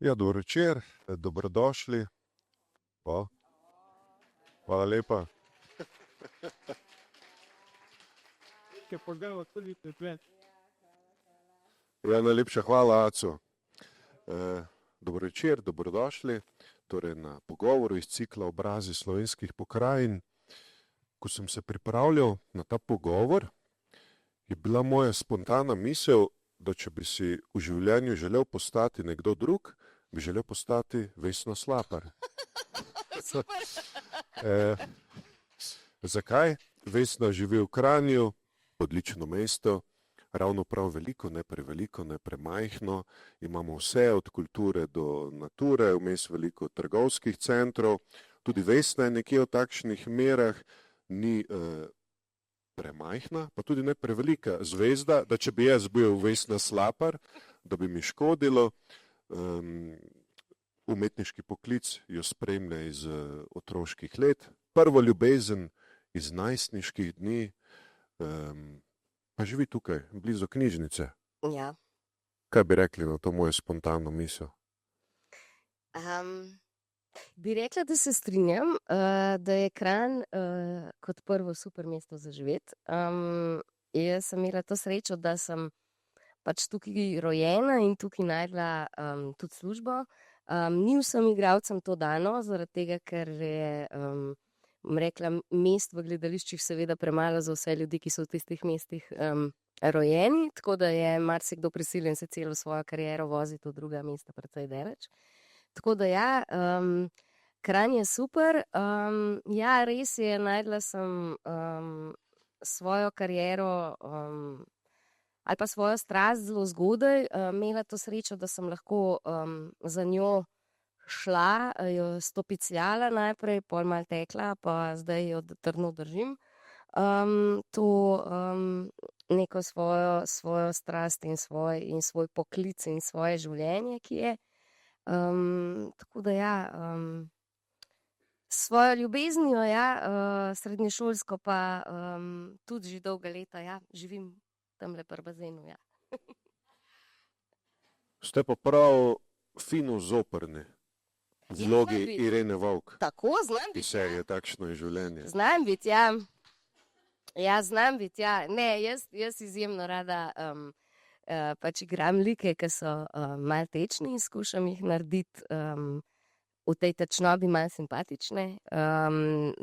Ja, dobro večer, dobrodošli. Pa, hvala lepa. Ja, najlepša hvala, Aco. Dobro večer, dobrodošli. Torej na pogovoru iz cikla Obrazi slovenskih pokrajin. Ko sem se pripravljal na ta pogovor, je bila moja spontana misel, da če bi si v življenju želel postati nekdo drug, bi želel postati Vesna Slapar. Zakaj? Vesna živi v Kranju, odlično mesto, ravno prav veliko, ne preveliko, ne premajhno. Imamo vse od kulture do nature, vmes veliko trgovskih centrov. Tudi Vesna je nekje v takšnih merah, ni premajhna, pa tudi ne prevelika zvezda, da če bi jaz bil Vesna Slapar, da bi mi škodilo. Umetniški poklic jo spremlja iz otroških let, prvo ljubezen iz najstniških dni, pa živi tukaj, blizu knjižnice. Ja. Kaj bi rekli na to mojo spontano misel? Bi rekla, da se strinjam, da je Kranj kot prvo super mesto za živeti. Jaz sem imela to srečo, da sem pač tukaj rojena in tukaj najdla tudi službo. Ni vsem igralcem to dano, zaradi tega, ker je, rekla, mest v gledališčih seveda premalo za vse ljudi, ki so v tistih mestih rojeni, tako da je marsikdo prisiljen se celo svojo kariero voziti v druga mesta precej daleč. Tako da ja, Kranj je super. Ja, res je, najdla sem svojo kariero ali pa svojo strast zelo zgodaj. Imela to srečo, da sem lahko za njo šla, jo stopicljala najprej, pol malo tekla, pa zdaj jo trdno držim. To neko svojo strast in svoj poklic in svoje življenje, ki je. Tako da ja, svojo ljubeznijo, ja, srednješolsko pa tudi že dolga leta, ja, živim tamle pri bazenu, ja. Ste pa prav fino zoprni v vlogi Irene Vovk. Tako, znam biti. Iz serije Takšno je življenje. Znam biti, ja. Ja, znam biti, ja. Ne, jaz izjemno rada pač igram like, ki so malo tečni, skušam jih narediti v tej tečnobi malo simpatične,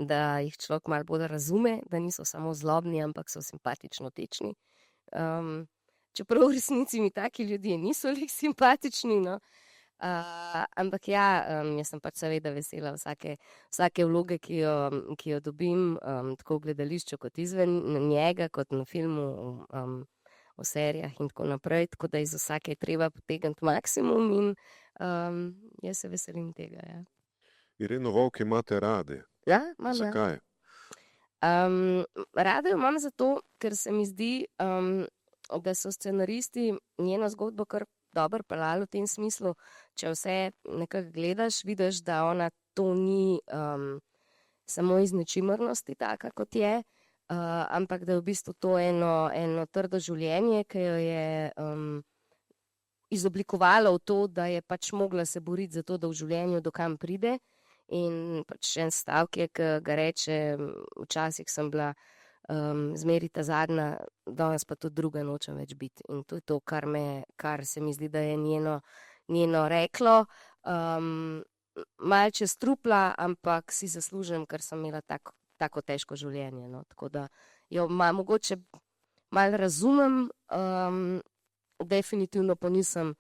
da jih človek malo bolj razume, da niso samo zlobni, ampak so simpatično tečni. Čeprav v resnici mi taki ljudje niso lih simpatični, no. Ampak ja, jaz sem pač seveda vesela vsake vloge, ki jo dobim, tako v gledališču kot izven njega, kot na filmu, v serijah in tako naprej, tako da iz vsake je treba potegniti maksimum in jaz se veselim tega, ja. Ireno Vovk imate radi. Ja, imam, ja. Zakaj? Rada jo imam zato, ker se mi zdi, da so scenaristi njeno zgodbo kar dobro peljali v tem smislu, če vse nekako gledaš, vidiš, da ona to ni samo iz nečimrnosti taka, kot je, ampak da je v bistvu to eno trdo življenje, ki jo je izoblikovalo v to, da je pač mogla se boriti za to, da v življenju do kam pride. In pač en stavek je, ki ga reče, včasih sem bila zmeri ta zadnja, danes pa tudi druga nočem več biti. In to je to, kar se mi zdi, da je njeno reklo. Malo čez trupla, ampak si zaslužim, ker sem imela tako težko življenje, no. Tako da jo mogoče malo razumem, definitivno pa nisem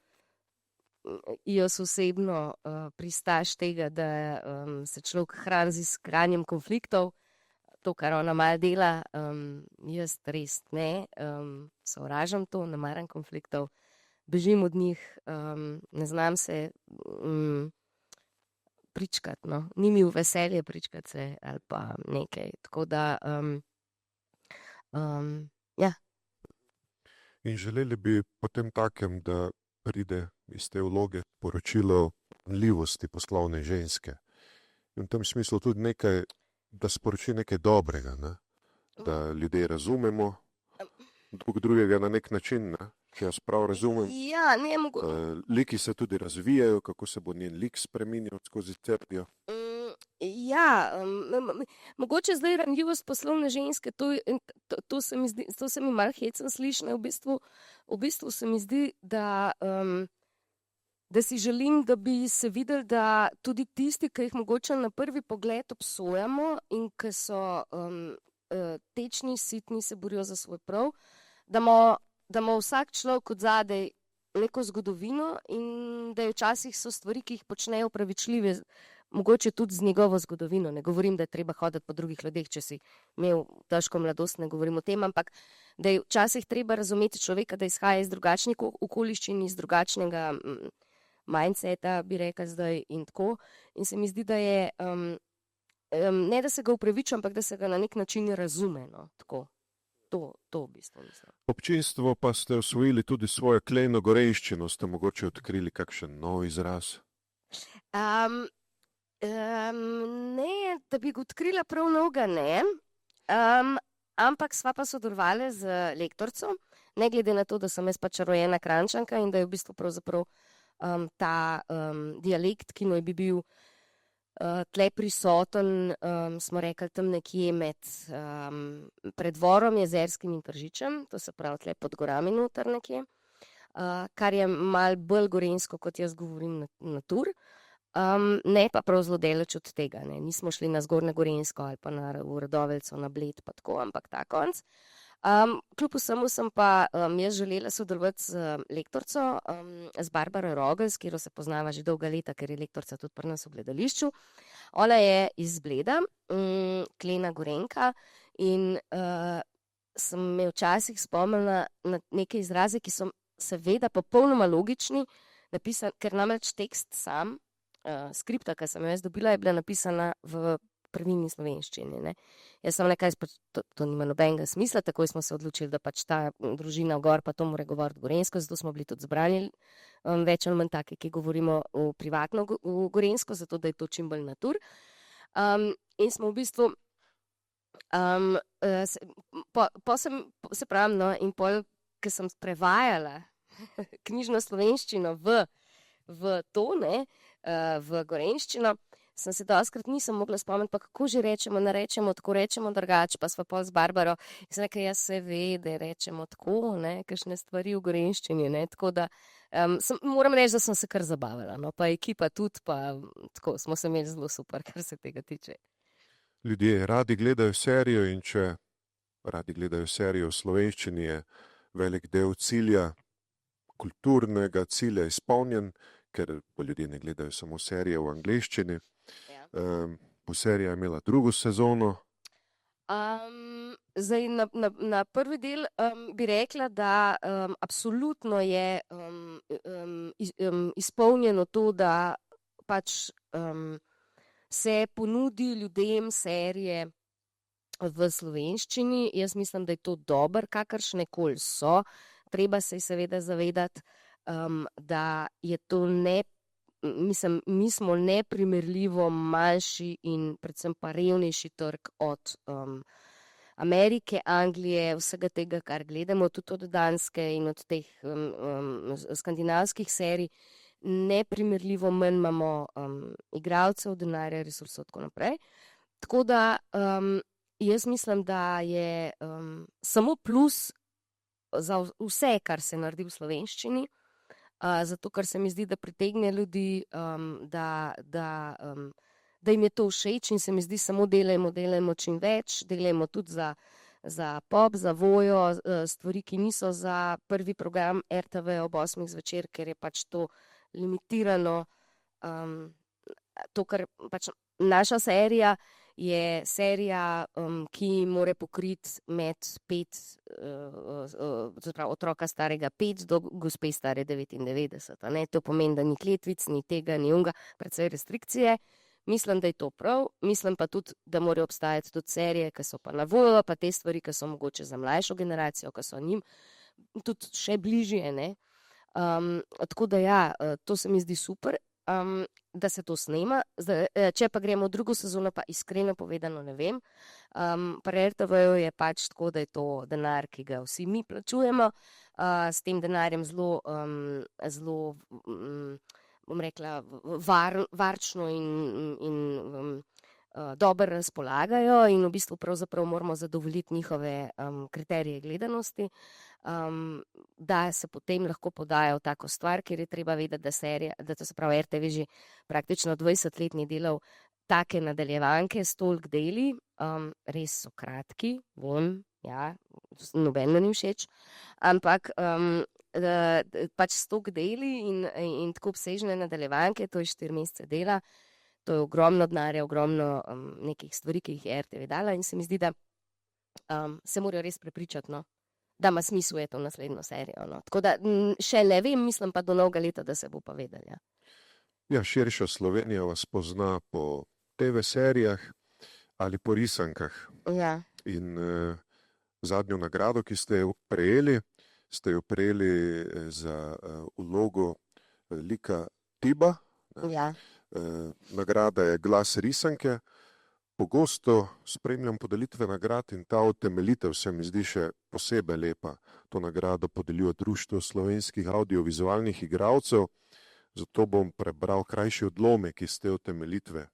jaz osebno pristaš tega, da se človek hrani z iskanjem konfliktov. To, kar ona malo dela, jaz res ne, sovražim to, ne maram konfliktov, bežim od njih, ne znam se pričkati, no. Ni mi v veselje pričkati se ali pa nekaj, tako da ja. In želeli bi potem takem, da pride iz te vloge poročilo ranljivosti poslovne ženske. In v tem smislu tudi nekaj, da sporoči nekaj dobrega, ne? Da ljudje razumemo drug drugega na nek način, ne? Če jaz prav razumem. Ja, ne Liki se tudi razvijajo, kako se bo njen lik spreminjal skozi serijo. Ja, mogoče zdaj ranljivost poslovne ženske, to se mi malo hecno sliši, ne, v bistvu se mi zdi, da si želim, da bi se videli, da tudi tisti, ki jih mogoče na prvi pogled obsojamo in ki so tečni, sitni, se borijo za svoj prav, da ima vsak človek od zadaj neko zgodovino in da je včasih so stvari, ki jih počnejo, opravičljive, mogoče tudi z njegovo zgodovino. Ne govorim, da je treba hoditi po drugih ljudeh, če si imel težko mladost, ne govorim o tem, ampak da je včasih treba razumeti človeka, da izhaja iz drugačnih okoliščin, iz drugačnega mindseta, bi rekel zdaj in tako. In se mi zdi, da je, ne da se ga upraviča, ampak da se ga na nek način razume, no, tako. To v bistvu mislim. Občinstvo pa ste osvojili tudi svojo klejno gorenjščino, ste mogoče odkrili kakšen nov izraz? Ne, da bi ga odkrila prav novega, ne. Ampak sva pa sodelovali z lektorico, ne glede na to, da sem jaz pač rojena Kranjčanka in da je v bistvu pravzaprav ta dialekt, ki naj bi bil tle prisoten, smo rekli tam nekje med Predvorom, Jezerskim in Tržičem, to se pravi tle pod gorami noter nekje, kar je malo bolj gorenjsko, kot jaz govorim na tur. Ne pa prav zelo daleč od tega, ne. Nismo šli na Zgornje Gorenjsko ali pa v Radoveljco, na Bled pa tako, ampak ta konc. Kljub vsemu sem pa jaz želela sodelovati z lektorico, z Barbaro Rogl, s katero se poznava že dolga leta, ker je lektorica tudi pri nas v gledališču. Ona je iz Bleda, klena Gorenjka in sem me včasih spomnila na neke izraze, ki so seveda popolnoma logični, ker namreč tekst sam, skripta, ki sem jo jaz dobila, je bila napisana v pravilni slovenščini, ne. Jaz sem nekaj, to nima nobenega smisla, takoj smo se odločili, da pač ta družina gor pa to mora govoriti gorenjsko, zato smo bili tudi zbrani več ali manj take, ki govorimo v privatno gorenjsko, zato da je to čim bolj natur. In smo v bistvu se pravim, no, in pol, ko sem prevajala knjižno slovenščino v to, ne, v gorenjščino, sem se dostikrat nisem mogla spomniti, pa kako že rečemo, ne rečemo tako, rečemo drugače, pa sva pol z Barbaro in sem rekla, jaz se ve, da rečemo tako, ne, kakšne stvari v gorenjščini, ne, tako da moram reči, da sem se kar zabavala, no, pa ekipa tudi, pa tako, smo se imeli zelo super, kar se tega tiče. Ljudje radi gledajo serijo in če radi gledajo serijo v slovenščini, je velik del cilja, kulturnega cilja izpolnjen, ker pa ljudje ne gledajo samo serije v angleščini. Bo serija imela drugo sezono? Zdaj na prvi del bi rekla, da absolutno je izpolnjeno to, da pač se ponudi ljudem serije v slovenščini. Jaz mislim, da je to dobro, kakršne koli so. Treba se seveda zavedati, da je to mi smo neprimerljivo manjši in predvsem pa revnejši trg od Amerike, Anglije, vsega tega, kar gledamo, tudi od Danske in od teh skandinavskih serij. Neprimerljivo manj imamo igralcev, denarja, resursov, tako naprej. Tako da jaz mislim, da je samo plus za vse, kar se naredi v slovenščini, zato ker se mi zdi, da pritegne ljudi, da jim je to všeč in se mi zdi, samo delajmo čim več, delajmo tudi za pop, za Vojo, stvari, ki niso za prvi program RTV ob 8 zvečer, ker je pač to limitirano. To, kar pač naša serija je serija, ki mora pokriti med 5, otroka starega 5 do gospe stare 99, a ne, to pomeni, da ni kletvic, ni tega, ni onega, precej restrikcije. Mislim, da je to prav, mislim pa tudi, da morajo obstajati tudi serije, ki so pa na voljo, pa te stvari, ki so mogoče za mlajšo generacijo, ki so njim tudi še bližje, ne. Tako da ja, to se mi zdi super. da se to snema. Če pa gremo v drugo sezono, pa iskreno povedano ne vem. Pri RTV-ju je pač tako, da je to denar, ki ga vsi mi plačujemo. S tem denarjem zelo bom rekla, varčno in dobro razpolagajo in v bistvu pravzaprav moramo zadovoljiti njihove kriterije gledanosti, da se potem lahko podajo v tako stvar, ker je treba vedeti, da to se pravi RTV že praktično 20 let ni delal take nadaljevanke s toliko deli, res so kratki, vem, ja, nobeno ni všeč, ampak pač s toliko deli in tako obsežne nadaljevanke, to je 4 mesece dela, to je ogromno denarja, ogromno nekih stvari, ki jih je RTV dala in se mi zdi, da se morajo res prepričati, no, da ima smisel je to naslednjo serijo. No. Tako da še ne vem, mislim pa do novega leta, da se bo pa vedeli. Ja. Ja, širša Slovenija vas pozna po TV serijah ali po risankah. Ja. In zadnjo nagrado, ki ste jo prejeli za vlogo lika Tiba. Ja. Nagrada je Glas risanke. Pogosto spremljam podelitve nagrad in ta utemeljitev se mi zdi še posebej lepa. To nagrado podeljuje Društvo slovenskih audiovizualnih igralcev, zato bom prebral krajši odlomek iz te utemeljitve.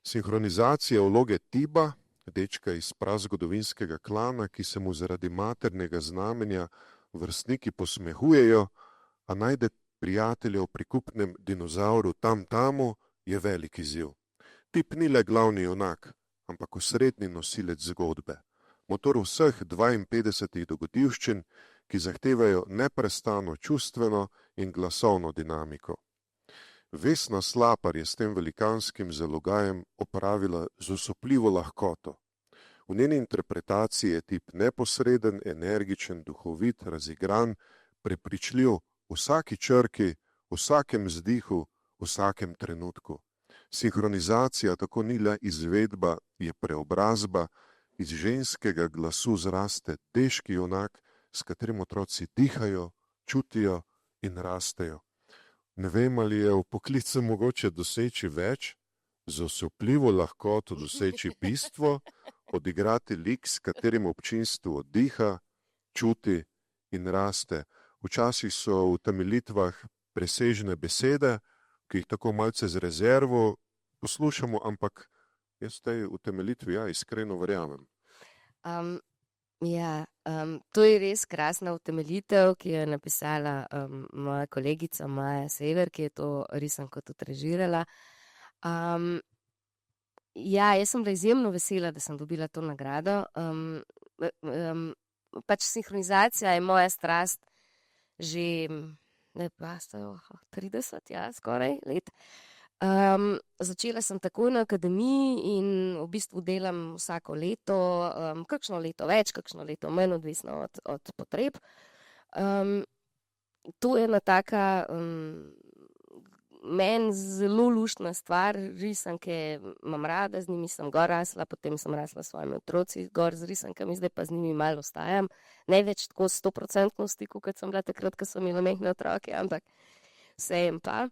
Sinhronizacija vloge Tiba, dečka iz prazgodovinskega klana, ki se mu zaradi maternega znamenja vrstniki posmehujejo, a najde prijateljev pri kupnem dinozavru Tam-Tamu, je velik izziv. Tip ni le glavni junak, ampak osrednji nosilec zgodbe. Motor vseh 52 dogodivščin, ki zahtevajo neprestano čustveno in glasovno dinamiko. Vesna Slapar je s tem velikanskim zalogajem opravila z osupljivo lahkoto. V njeni interpretaciji je tip neposreden, energičen, duhovit, razigran, prepričljiv, v vsaki črki, v vsakem vzdihu, v vsakem trenutku. Sinhronizacija tako ni le izvedba, je preobrazba, iz ženskega glasu zraste deški junak, s katerim otroci dihajo, čutijo in rastejo. Ne vem, ali je v poklicu mogoče doseči več, z osupljivo lahkoto doseči bistvo, odigrati lik, s katerim občinstvo oddiha, čuti in raste. Včasih so v utemeljitvah presežne besede, ki jih tako malce z rezervo poslušamo, ampak jaz tej utemeljitvi iskreno verjamem. To je res krasna utemeljitev, ki jo je napisala moja kolegica Maja Sever, ki je to risanko tudi režirala. Jaz sem bila izjemno vesela, da sem dobila to nagrado. Pač sinhronizacija je moja strast že 30, skoraj let. Začela sem takoj na akademiji in v bistvu delam vsako leto, kakšno leto več, kakšno leto manj, odvisno od potreb. To je ena taka meni zelo luštna stvar, risanke imam rada, z njimi sem gor rasla, potem sem rasla s svojimi otroci gor z risankami, zdaj pa z njimi malo ostajam. Ne več tako 100% stiku, kot sem bila takrat, ko sem imela majhne otroke, ampak vsejem pa.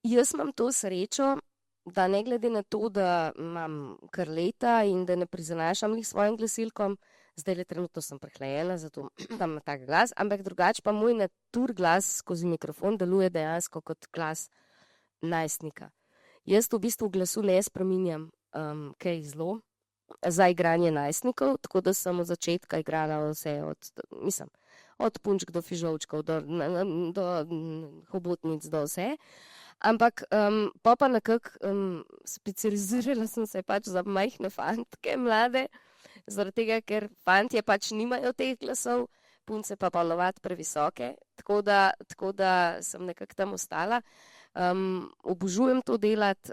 Jaz imam to srečo, da ne glede na to, da imam kar leta in da ne prizanašam jih svojim glasilkom, zdaj le trenutno sem prehlajena, zato imam tak glas, ampak drugače pa moj natur glas skozi mikrofon deluje dejansko kot glas najstnika. Jaz v bistvu glasu ne spreminjam kaj zelo za igranje najstnikov, tako da sem od začetka igrala vse od punčk do fižolčkov, do hobotnic, do vse. Ampak pa nekako specializirala sem se pač za majhne fantke, mlade, zaradi tega, ker fantje pač nimajo teh glasov, punce pa ponovadi previsoke, tako da sem nekako tam ostala. Obožujem to delati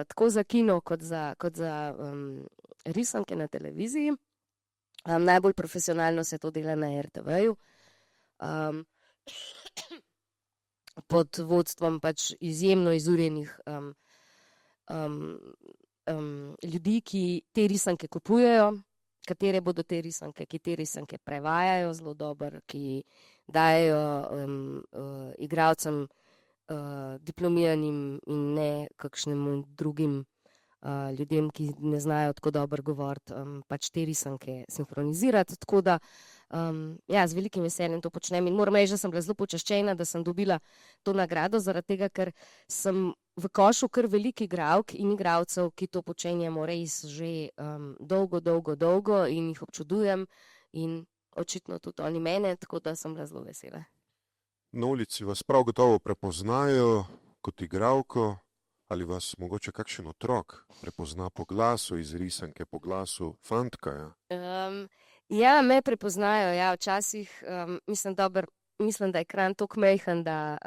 tako za kino kot za risanke na televiziji. Najbolj profesionalno se to dela na RTV-ju. Pod vodstvom pač izjemno izurjenih ljudi, ki te risanke kupujejo, katere bodo te risanke, ki te risanke prevajajo zelo dobro, ki dajo igralcem diplomiranim in ne kakšnemu drugim ljudem, ki ne znajo tako dobro govoriti, pač te risanke sinhronizirati. Tako da, ja, z velikim veseljem to počnem in moram reči, da sem bila zelo počaščena, da sem dobila to nagrado, zaradi tega, ker sem v košu kar veliko igralk in igralcev, ki to počenjamo res že dolgo in jih občudujem in očitno tudi oni mene, tako da sem bila zelo vesela. Na ulici vas prav gotovo prepoznajo kot igralko, ali vas mogoče kakšen otrok prepozna po glasu, iz risanke po glasu fantka, ja? Ja, me prepoznajo, ja, včasih mislim, da je Kranj toliko majhen, da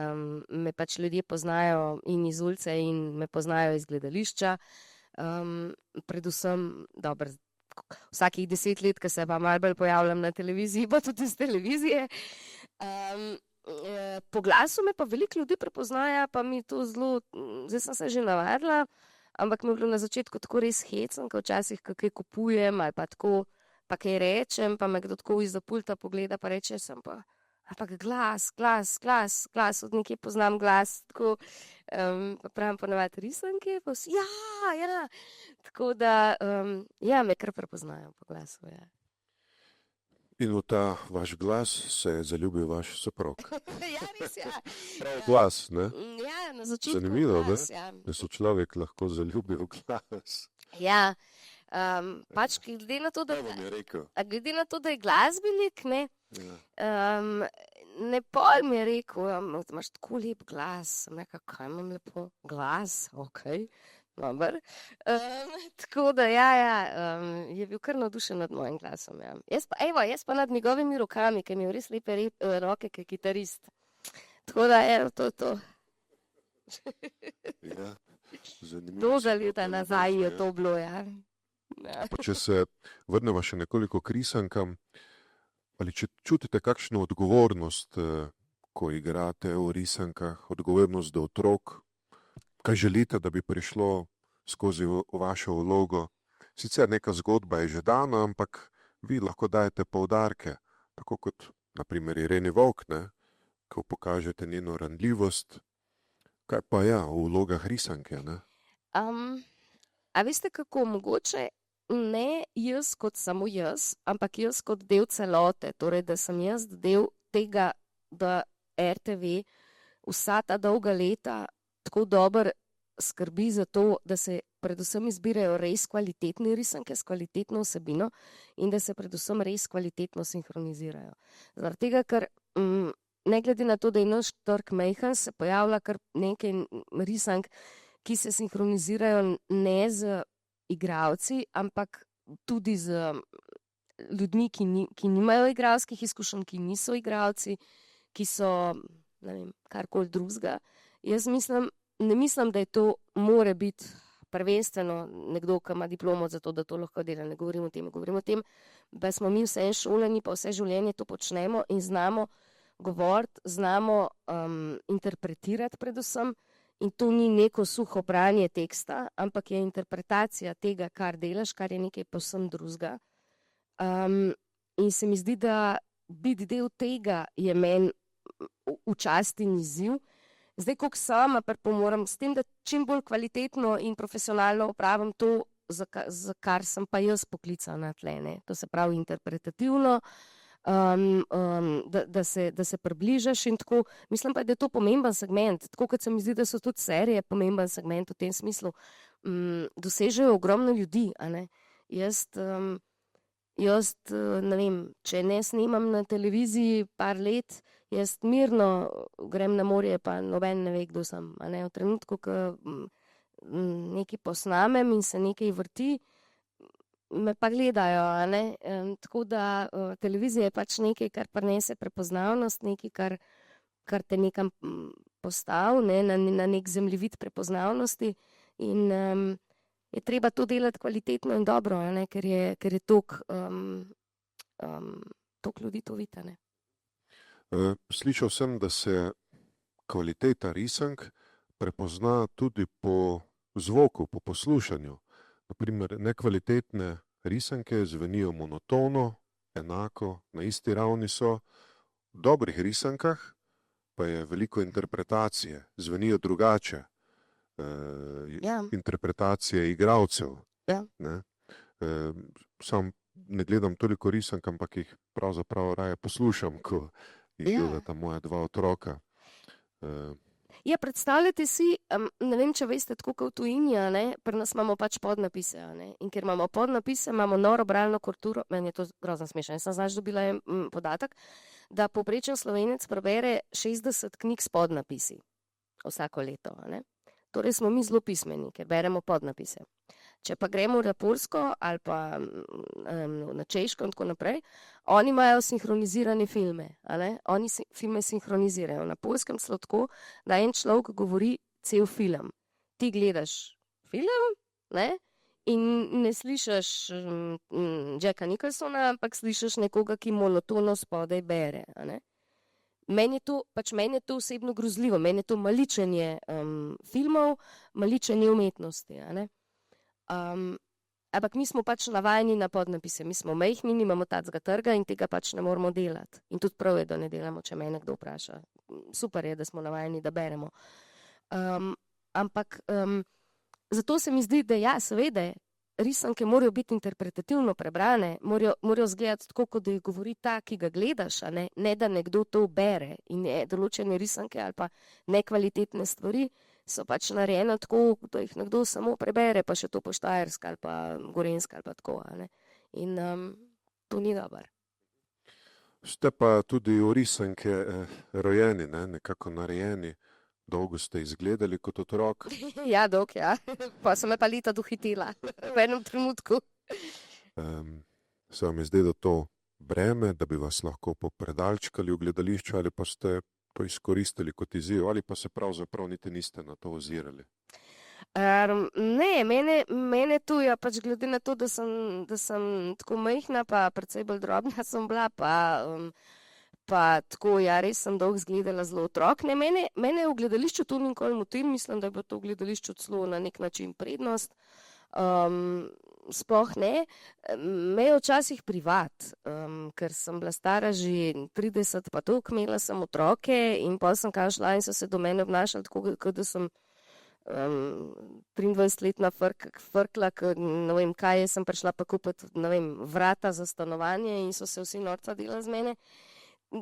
me pač ljudje poznajo in iz ulice in me poznajo iz gledališča. Predvsem, dobro, vsakih 10 let, ko se pa malo bolj pojavljam na televiziji, pa tudi iz televizije. Po glasu me pa veliko ljudi prepoznaja, pa mi to zelo, zdaj sem se že navadila, ampak mi je bilo na začetku tako res hecno, ko včasih kaj kupujem ali pa tako, pa kaj rečem, pa me kdo tako izza pulta pogleda, pa reče sem pa, ampak glas, od nekje poznam glas, tako, pa pravim ponavadi risanke, pa vsi, ja, tako da, ja, me kar prepoznajo po glasu, ja. In v ta vaš glas se je zaljubil vaš soprog. Ja, res, ja. Prav glas, ne? Ja, na začetku Zanimivo, glas, ja. Da se človek lahko zaljubi v glas. Ja, pač glede na to, Kaj vam je rekel? glede na to, da je glasbenik, ne, Ja. ne pol mi je rekel, imaš tako lep glas, sem rekla, kaj imam lepo glas, okej. Dober. Tako da, je bil kar navdušen nad mojim glasom. Ja. Jaz pa nad njegovimi rokami, ker mi je res lepe roke, kot kitarist. Tako da, to je to. Ja, zanimivo. Dolga leta nazaj je to bilo, ja. Ja. Pa če se vrnemo še nekoliko k risankam, ali če čutite kakšno odgovornost, ko igrate v risankah, odgovornost do otrok, kaj želite, da bi prišlo skozi vašo vlogo? Sicer neka zgodba je že dana, ampak vi lahko dajete poudarke, tako kot na primer Ireni Vovk, ne, ko pokažete njeno ranljivost. Kaj pa ja, v vlogah risanke, ne? A veste kako, mogoče ne jaz kot samo jaz, ampak jaz kot del celote, torej da sem jaz del tega, da RTV vsa ta dolga leta tako dobro skrbi za to, da se predvsem izbirajo res kvalitetne risanke s kvalitetno vsebino in da se predvsem res kvalitetno sinhronizirajo. Zaradi tega, ker ne glede na to, da je naš trg majhen, se pojavlja kar nekaj risank, ki se sinhronizirajo ne z igralci, ampak tudi z ljudmi, ki nimajo igralskih izkušenj, ki niso igralci, ki so, ne vem, karkoli drugega. Jaz ne mislim, da je to more biti prvenstveno nekdo, ki ima diplomo za to, da to lahko dela. Ne govorim o tem, govorim o tem, da smo mi vse šolani, pa vse življenje to počnemo in znamo govoriti, znamo interpretirati predvsem. In to ni neko suho branje teksta, ampak je interpretacija tega, kar delaš, kar je nekaj povsem drugega. In se mi zdi, da biti del tega je meni v čast in izziv. Zdaj, koliko sama pripomoram s tem, da čim bolj kvalitetno in profesionalno opravim to, za kar sem pa jaz poklicana tlene. To se pravi interpretativno, da se približaš in tako. Mislim pa, da je to pomemben segment. Tako kot se mi zdi, da so tudi serije pomemben segment v tem smislu. Dosežejo ogromno ljudi, a ne. Jaz, ne vem, če ne snemam na televiziji par let, jaz mirno grem na morje, pa noben ne ve, kdo sem. A ne. V trenutku, ko nekaj posnamem in se nekaj vrti, me pa gledajo, a ne. Tako da televizija je pač nekaj, kar prinese prepoznavnost, nekaj, kar te nekam postavi, ne, na nek zemljevid prepoznavnosti in je treba to delati kvalitetno in dobro, a ne, ker je toliko ljudi to vidi, a ne. Slišal sem, da se kvaliteta risank prepozna tudi po zvoku, po poslušanju. Naprimer, nekvalitetne risanke zvenijo monotono, enako, na isti ravni so. V dobrih risankah pa je veliko interpretacije, zvenijo drugače. Ja. Interpretacije igralcev. Ja. Ne? Sam ne gledam toliko risank, ampak jih pravzaprav raje poslušam, ko jih gledata moja dva otroka. Ja, predstavljajte si, ne vem, če veste, tako kot v tujini, pri nas imamo pač podnapise, in ker imamo podnapise, imamo noro bralno kulturo, meni je to grozno smešno. Jaz sem znaš dobila en podatek, da povprečen Slovenec prebere 60 knjig s podnapisi vsako leto, Torej smo mi zelo pismeni, ker beremo podnapise. Če pa gremo na Poljsko ali pa na Češko in tako naprej, oni imajo sinhronizirane filme, Oni filme sinhronizirajo. Na Poljskem celo tako, da en človek govori cel film. Ti gledaš film, in ne slišiš Jacka Nicholsona, ampak slišiš nekoga, ki monotono spodaj bere, Meni je to osebno grozljivo, meni je to maličenje filmov, maličenje umetnosti, ampak mi smo pač navajeni na podnapise, mi smo majhni, nimamo tacga trga in tega pač ne moramo delati. In tudi prav je, da ne delamo, če me nekdo vpraša. Super je, da smo navajeni, da beremo. Ampak zato se mi zdi, da ja, seveda, risanke morajo biti interpretativno prebrane, morajo izgledati tako, kot da jih govori ta, ki ga gledaš, ne da nekdo to bere. In določene risanke ali pa nekvalitetne stvari so pač narejene tako, da jih nekdo samo prebere, pa še to po štajersko ali pa gorenjsko ali pa tako. In to ni dobro. Ste pa tudi v risanke rojeni, nekako narejeni. Dolgo ste izgledali kot otrok. Ja, dolgo, ja. Pa so me pa leta dohitela v enem trenutku. Se vam je zdelo to breme, da bi vas lahko popredalčkali v gledališču, ali pa ste to izkoristili kot izziv, ali pa se pravzaprav niti niste na to ozirali? Ne, mene tu je pač glede na to, da sem tako majhna, pa precej bolj drobna sem bila, pa tako, ja, res sem dolgo izgledala zelo otrok. Ne, mene v gledališču to nikoli motil, mislim, da je bilo to v gledališču celo na nek način prednost. Sploh ne. Me je včasih privat, ker sem bila stara že 30, pa toliko, imela sem otroke in potem sem kaj šla in so se do mene obnašali tako, kot da sem 23-letna frkla, ne vem kaj, sem prišla pa kupiti, ne vem, vrata za stanovanje in so se vsi norca delali z mene.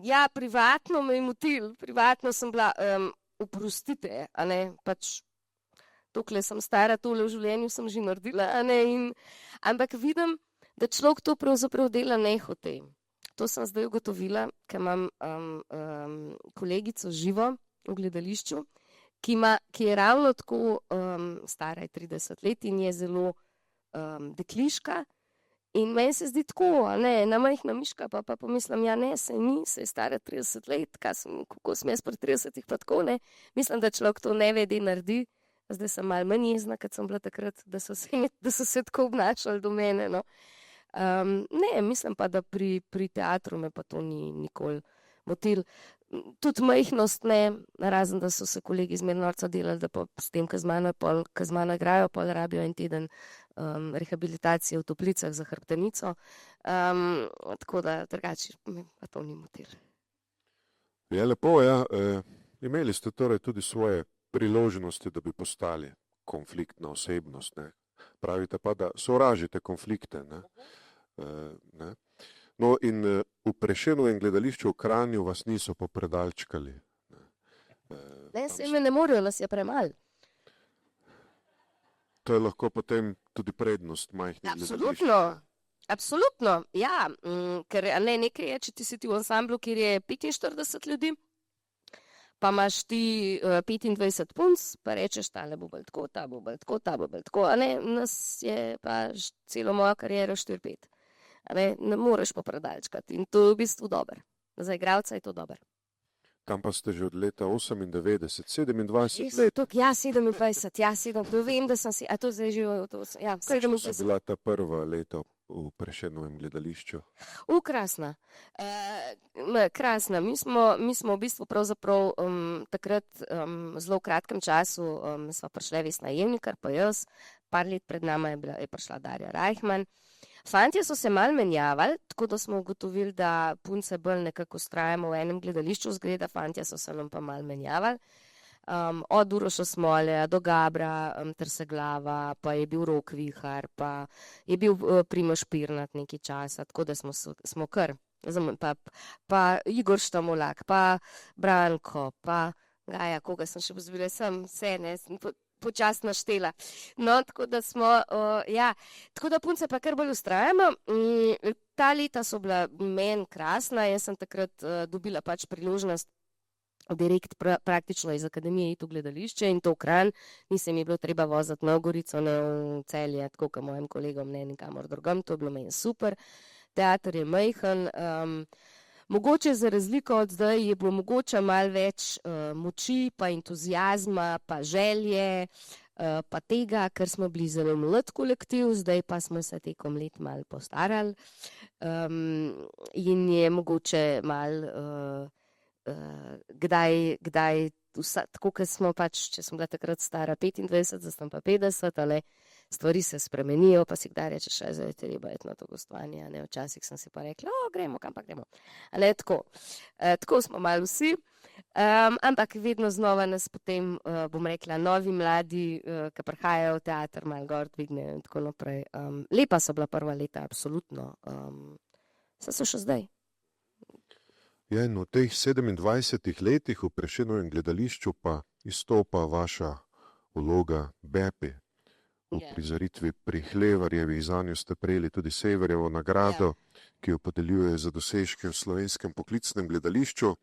Ja, privatno me je motil, privatno sem bila, oprostite, pač tokle sem stara, tole v življenju sem že naredila, ampak vidim, da človek to pravzaprav dela nehote. To sem zdaj ugotovila, ker imam kolegico živo v gledališču, ki je ravno tako stara je 30 let in je zelo dekliška. In meni se zdi tako, ena majhna miška, pa pomislim, ja ne, saj ni, saj je stara 30 let, kako sem jaz pri 30 pa tako, Mislim, da človek to nevede naredi. Zdaj sem malo manj jezna, kot sem bila takrat, da so se tako obnašali do mene, Ne, mislim pa, da pri teatru me pa to ni nikoli motil. Tudi majhnost ne, razen da so se kolegi zmeraj norca delali, da pa s tem, ko z mano igrajo, pol rabijo en teden rehabilitacije v toplicah za hrbtenico. Tako da drugače me pa to ni motil. Je lepo, ja. Imeli ste torej tudi svoje priložnosti, da bi postali konfliktna osebnost. Pravite pa, da sovražite konflikte. Ne? No in v Prešernovem gledališču v Kranju vas niso popredalčkali. Ne, se me ne morajo, nas je premalo. To je lahko potem tudi prednost majhnih gledališč. Absolutno, ja. Ker nekaj je, če ti si v ansamblu, kjer je 45 ljudi, pa imaš ti 25 punc, pa rečeš, tale bo bolj tako, ta bo bolj tako, ta bo bolj tako. Nas je pa celo mojo kariero 4-5. Ne moreš popredalčkati in to je v bistvu dobro. Za igralca je to dobro. Tam pa ste že od leta 98, 27 let. Ja, 27, vem, da sem si, a to zdaj že, ja, 27. Kakšna so bila ta prva leta v Prešernovem gledališču? Krasna. Krasna. Mi smo v bistvu pravzaprav takrat zelo v kratkem času sva prišla Vesna Jevnikar, pa jaz, par let pred nama je prišla Darja Reichman. Fantje so se malo menjavali, tako da smo ugotovili, da punce bolj nekako vztrajamo v enem gledališču zgleda, fantje so se nam pa malo menjavali. Od Uroša Smolja do Gabra, Trseglava, pa je bil Rok Vihar, pa je bil Primož Pirnat nekaj časa, tako da smo kar. Pa Igor Štamolak, pa Branko, pa Gaja, koga sem še pozabila, sem vse, ne, počasno naštela. No, tako da smo, tako da punce pa kar bolj vztrajamo. Ta leta so bila meni krasna, jaz sem takrat dobila pač priložnost direkt praktično iz akademije iti v gledališče in to v Kranj. Nisem mi bilo treba voziti na Gorico, ne v Celje, tako kot mojim kolegom, ne nikamor drugam, to je bilo meni super. Teater je majhen, mogoče za razliko od zdaj je bilo mogoče malo več moči, pa entuziazma, pa želje, pa tega, ker smo bili zelo mlad kolektiv, zdaj pa smo se tekom let malo postarali in je mogoče malo kdaj tako, ker smo pač, če sem bila takrat stara 25, zdaj sem pa 50, ali stvari se spremenijo, pa si kdaj rečeš, zdaj je treba iti na to gostovanje, ne, včasih sem si pa rekla, gremo, kam pa gremo. Ali tako smo malo vsi, ampak vedno znova nas potem, bom rekla, novi mladi, ki prihajajo v teater, malo gor dvignejo in tako naprej. Lepa so bila prva leta, absolutno, so še zdaj. Ja, in v teh 27 letih v Prešernovem gledališču pa izstopa vaša vloga Bepi v prizoritvi Pri Hlevarjevi. Zanjo ste prejeli tudi Severjevo nagrado, ki jo podeljuje za dosežke v slovenskem poklicnem gledališču.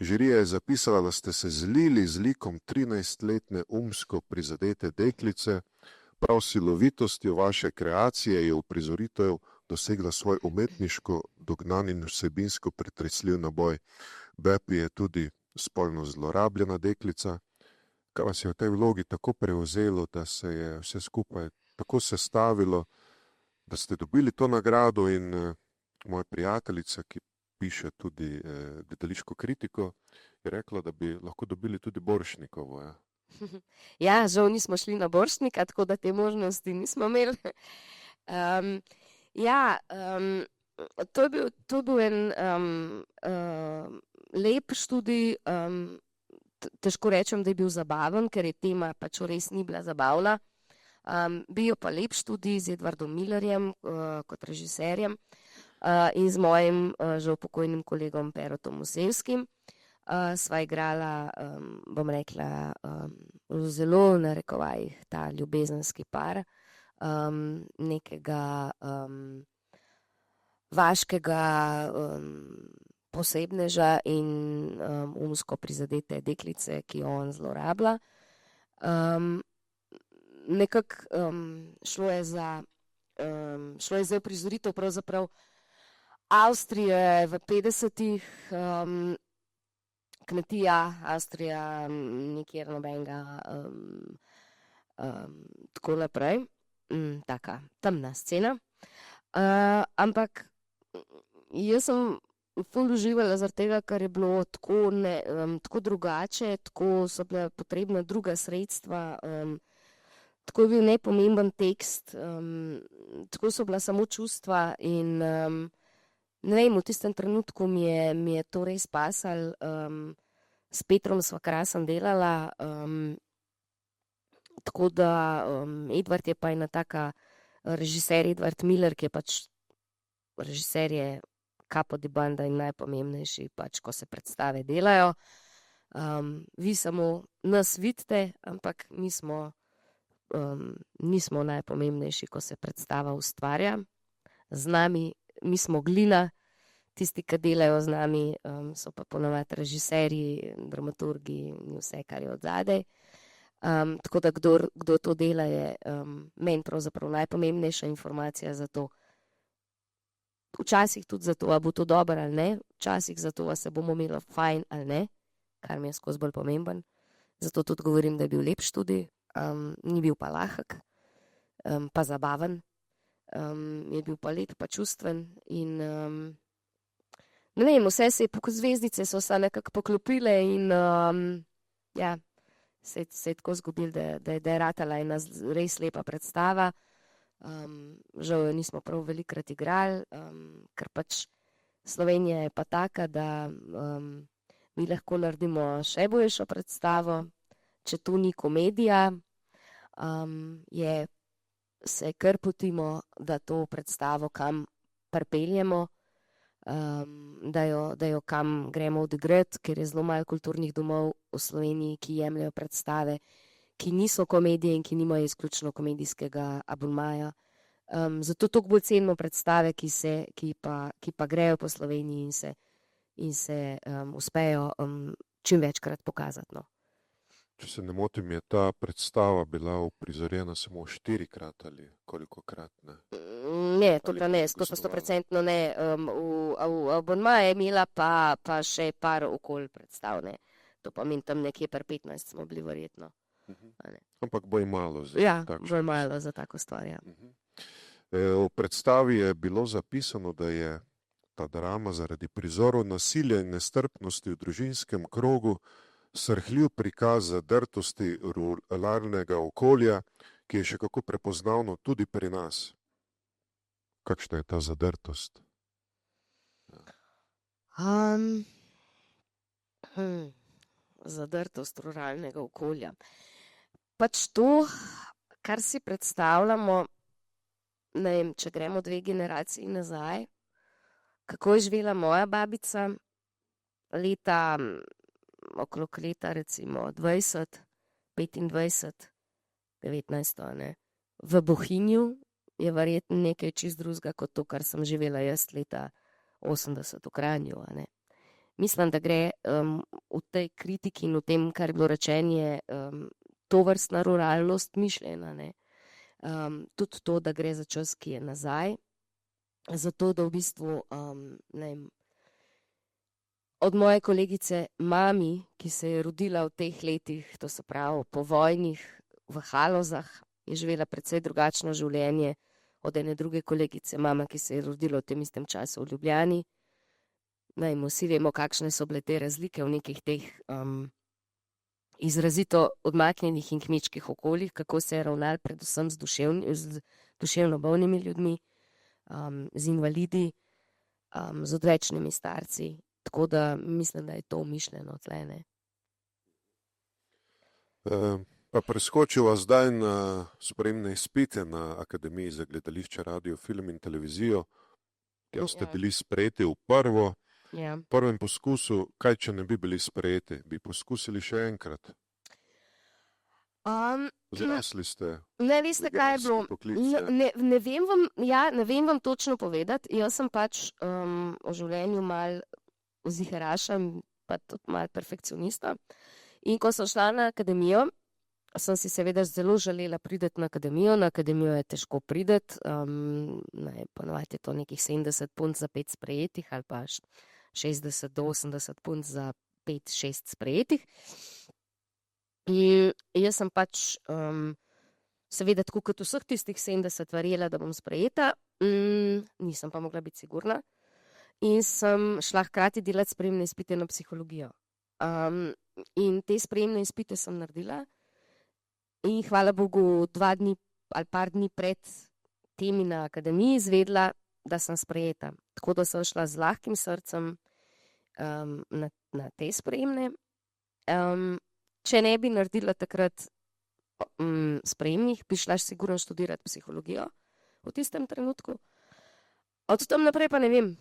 Žirija je zapisala, da ste se zlili z likom 13-letne umsko prizadete deklice. Prav silovitostjo vaše kreacije je v prizoritev dosegla svoj umetniško dognan in vsebinsko pretresljiv naboj. Bepi je tudi spolno zlorabljena deklica. Kaj vas je v tej vlogi tako prevzelo, da se je vse skupaj tako sestavilo, da ste dobili to nagrado? In moja prijateljica, ki piše tudi gledališko kritiko, je rekla, da bi lahko dobili tudi Borštnikovo. Ja, žal nismo šli na Borštnika, tako da te možnosti nismo imeli. To je bil en lep študij, težko rečem, da je bil zabaven, ker je tema pač res ni bila zabavna. Bil pa lep študij z Edvardom Millerjem kot režiserjem in z mojim žal pokojnim kolegom Perotom Musevskim. Sva igrala, bom rekla, zelo narekovajih ta ljubezenski par, nekega vaškega posebneža in umsko prizadete deklice, ki jo on zlorablja. Nekako šlo je za prizoritev pravzaprav Avstrije v 50-ih, kmetija, Avstrija, nikjer nobenega, tako naprej, taka temna scena. Ampak jaz sem ful uživala zaradi tega, ker je bilo tako drugače, tako so bila potrebna druga sredstva, tako je bil nepomemben tekst, tako so bila samo čustva in ne vem, v tistem trenutku mi je to res pasalo. S Petrom sva krasen delala, tako da Edvard je pa ena taka režiser, Edvard Miller, ki je pač režiser je capo di banda in najpomembnejši, pač ko se predstave delajo. Vi samo nas vidite, ampak mi smo najpomembnejši, ko se predstava ustvarja. Z nami, mi smo glina, tisti, ki delajo z nami, so pa ponavadi režiserji, dramaturgi in vse, kar je odzadej. Tako da kdo to dela, je meni pravzaprav najpomembnejša informacija za to. Včasih tudi za to, a bo to dobro ali ne, včasih za to, a se bomo imeli fajn ali ne, kar mi je skozi bolj pomemben. Zato tudi govorim, da je bil lep študij, ni bil pa lahek, pa zabaven. Je bil pa lep, pa čustven in ne vem, vse se je, zvezdice so se nekako poklopile in se je tako zgodilo, da je ratala ena res lepa predstava. Žal jo nismo prav velikokrat igrali, ker pač Slovenija je pa taka, da mi lahko naredimo še boljšo predstavo, če to ni komedija, se kar potimo, da to predstavo kam pripeljemo, da jo kam gremo odigrati, ker je zelo malo kulturnih domov v Sloveniji, ki jemljejo predstave, ki niso komedije in ki nimajo izključno komedijskega abonmaja. Zato toliko bolj cenimo predstave, ki pa grejo po Sloveniji in se uspejo čim večkrat pokazati. No. Če se ne motim, je ta predstava bila uprizorjena samo 4-krat ali kolikokrat, ne? Ne, to pa ne, 100% ne. V abonmaju je imela pa še par okoli predstav, ne. To pa menim tam nekje pri 15 smo bili verjetno. Ampak bolj malo za Ja, takšno. bolj malo za tako stvar, ja. V predstavi je bilo zapisano, da je ta drama zaradi prizorov nasilja in nestrpnosti v družinskem krogu srhljiv prikaz zadrtosti ruralnega okolja, ki je še kako prepoznavno tudi pri nas. Kakšna je ta zadrtost? Zadrtost ruralnega okolja. Pač to, kar si predstavljamo, ne vem, če gremo 2 generaciji nazaj, kako je živela moja babica okrog leta recimo 20, 25, 19, ne. V Bohinju je verjetno nekaj čisto drugega kot to, kar sem živela jaz leta 80 v Kranju, a ne. Mislim, da gre v tej kritiki in v tem, kar je bilo rečenje, tovrstna ruralnost mišljena, ne. Tudi to, da gre za čas, ki je nazaj, zato, da v bistvu, ne vem, od moje kolegice mami, ki se je rodila v teh letih, to se pravi po vojnih v Halozah, je živela precej drugačno življenje od ene druge kolegice, mama, ki se je rodila v tem istem času v Ljubljani. Ne vem, vsi vemo, kakšne so bile te razlike v nekih teh izrazito odmaknjenih in kmečkih okoljih, kako se je ravnalo predvsem z duševno bolnimi ljudmi, z invalidi, z odvečnimi starci. Tako da mislim, da je to mišljeno tle, ne. Pa preskočiva zdaj na sprejemne izpite na Akademiji za gledališče, radio, film in televizijo, kjer ste bili sprejeti v prvem poskusu. Kaj, če ne bi bili sprejeti? Bi poskusili še enkrat? Zrasli ste. Ne, veste, kaj je bilo? Ne vem vam točno povedati. Jaz sem pač v življenju malo vziharašem, pa tudi malo perfekcionista. In ko sem šla na akademijo, sem si seveda zelo želela priti na akademijo. Na akademijo je težko priti, ponovadi je to nekih 70 punc za 5 sprejetih ali pa 60 do 80 punc za 5-6 sprejetih. In jaz sem pač seveda tako kot vseh tistih 70 verjela, da bom sprejeta, nisem pa mogla biti sigurna. In sem šla hkrati delati sprejemne izpite na psihologijo. In te sprejemne izpite sem naredila in hvala Bogu 2 dni ali par dni pred temi na akademiji izvedela, da sem sprejeta. Tako da sem šla z lahkim srcem na te sprejemne. Če ne bi naredila takrat sprejemnih, bi šla sigurno študirati psihologijo v tistem trenutku. Od tam naprej pa ne vem.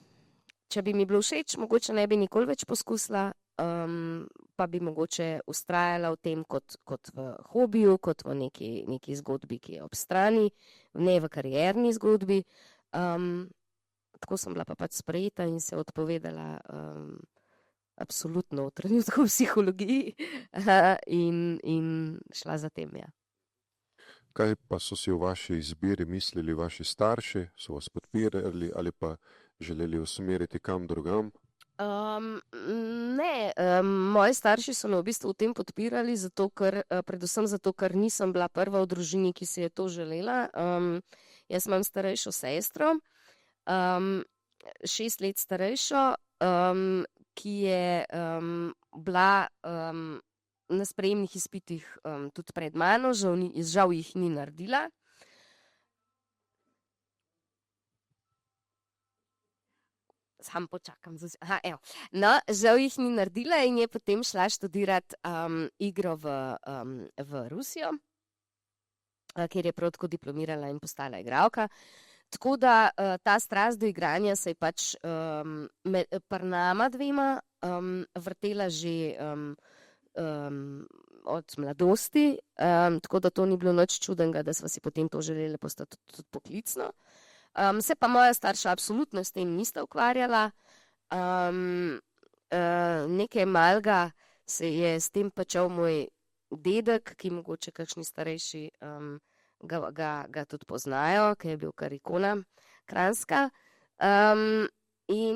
Če bi mi bilo všeč, mogoče ne bi nikoli več poskusila, pa bi mogoče vztrajala v tem kot v hobiju, kot v neki zgodbi, ki je ob strani, ne v karierni zgodbi. Tako sem bila pa pač sprejeta in se odpovedala absolutno v trenutku v psihologiji in šla za tem, ja. Kaj pa so si o vaši izbiri mislili vaši starši? So vas podpirali ali pa želeli usmeriti kam drugam? Ne, moji starši so me v bistvu v tem podpirali, predvsem zato, ker nisem bila prva v družini, ki si je to želela. Jaz imam starejšo sestro, 6 let starejšo, ki je bila na sprejemnih izpitih tudi pred mano, žal jih ni naredila. sam počakam. Evo. No, žal jih ni naredila in je potem šla študirati igro v Rusijo, kjer je prav tako diplomirala in postala igralka. Tako da ta strast do igranja se je pač pri nama dvema vrtela že od mladosti, tako da to ni bilo nič čudenega, da sva si potem to želeli postati tudi poklicno. Se pa moja starša absolutno s tem nista ukvarjala. Nekaj malega se je s tem počel moj dedek, ki mogoče kakšni starejši ga tudi poznajo, ki je bil kar ikona kranjska.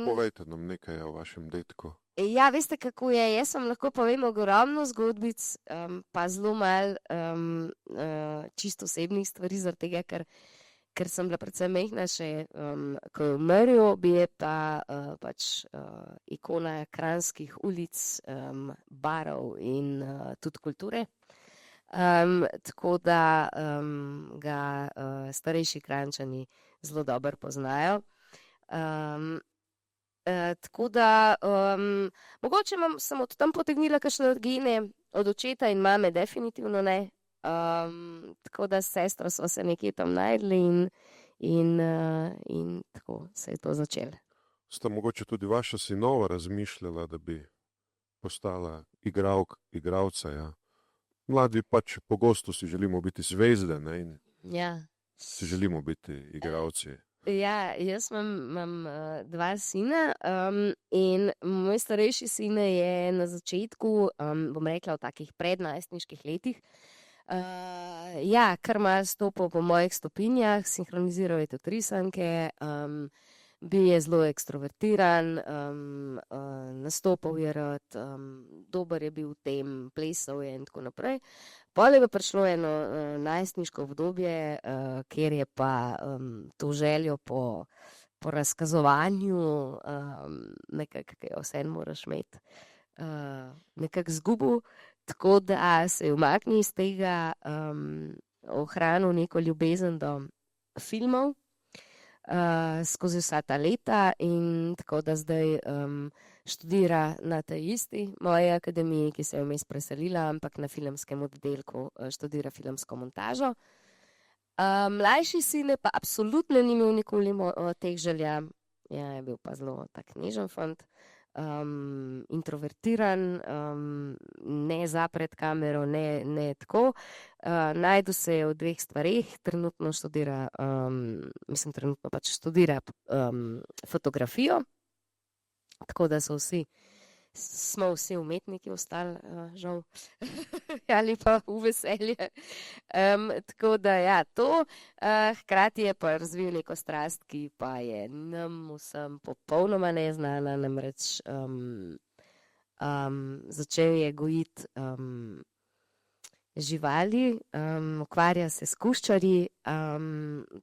Povejte nam nekaj o vašem dedku. Ja, veste, kako je. Jaz vam lahko povem ogromno zgodbic, pa zelo malo čisto osebnih stvari, zaradi tega, ker sem bila predvsem majhna še, ko je umrl, je pa pač ikona kranjskih ulic, barov in tudi kulture. Tako da ga starejši Kranjčani zelo dobro poznajo. Tako da mogoče sem od tam potegnila kakšne gene, od očeta in mame definitivno ne. Tako da s sestro sva se nekje tam najdli in tako se je to začelo. Sta mogoče tudi vaša sinova razmišljala, da bi postala igralca, ja? Mladi pač pogosto si želimo biti zvezde, ne? In si želimo biti igralci. Ja, jaz imam dva sina in moj starejši sin je na začetku, bom rekla, v takih prednajstniških letih, kar ima stopil po mojih stopinjah, sinhroniziral je tudi risanke, bil je zelo ekstrovertiran, nastopal je rad, dober je bil v tem, plesal je in tako naprej. Potem je pa prišlo eno najstniško obdobje, kjer je pa to željo po razkazovanju, nekako, ki jo vseeno moraš imeti, nekako izgubil, tako da se je umaknil iz tega, ohranil neko ljubezen do filmov skozi vsa ta leta in tako da zdaj študira na tej isti moji akademiji, ki se je vmes preselila, ampak na filmskem oddelku študira filmsko montažo. Mlajši sin pa absolutno ni imel nikoli teh želja, je bil pa zelo tak nežen fant, introvertiran, ne zapred kamero, ne tako. Najdu se je v dveh stvareh, trenutno študira, trenutno pač študira fotografijo, tako da smo vsi umetniki ostali, žal, ali pa v veselje. Tako da ja, to, hkrati je pa razvil neko strast, ki pa je nam vsem popolnoma neznana, namreč začel je gojiti živali, ukvarja se s kuščarji,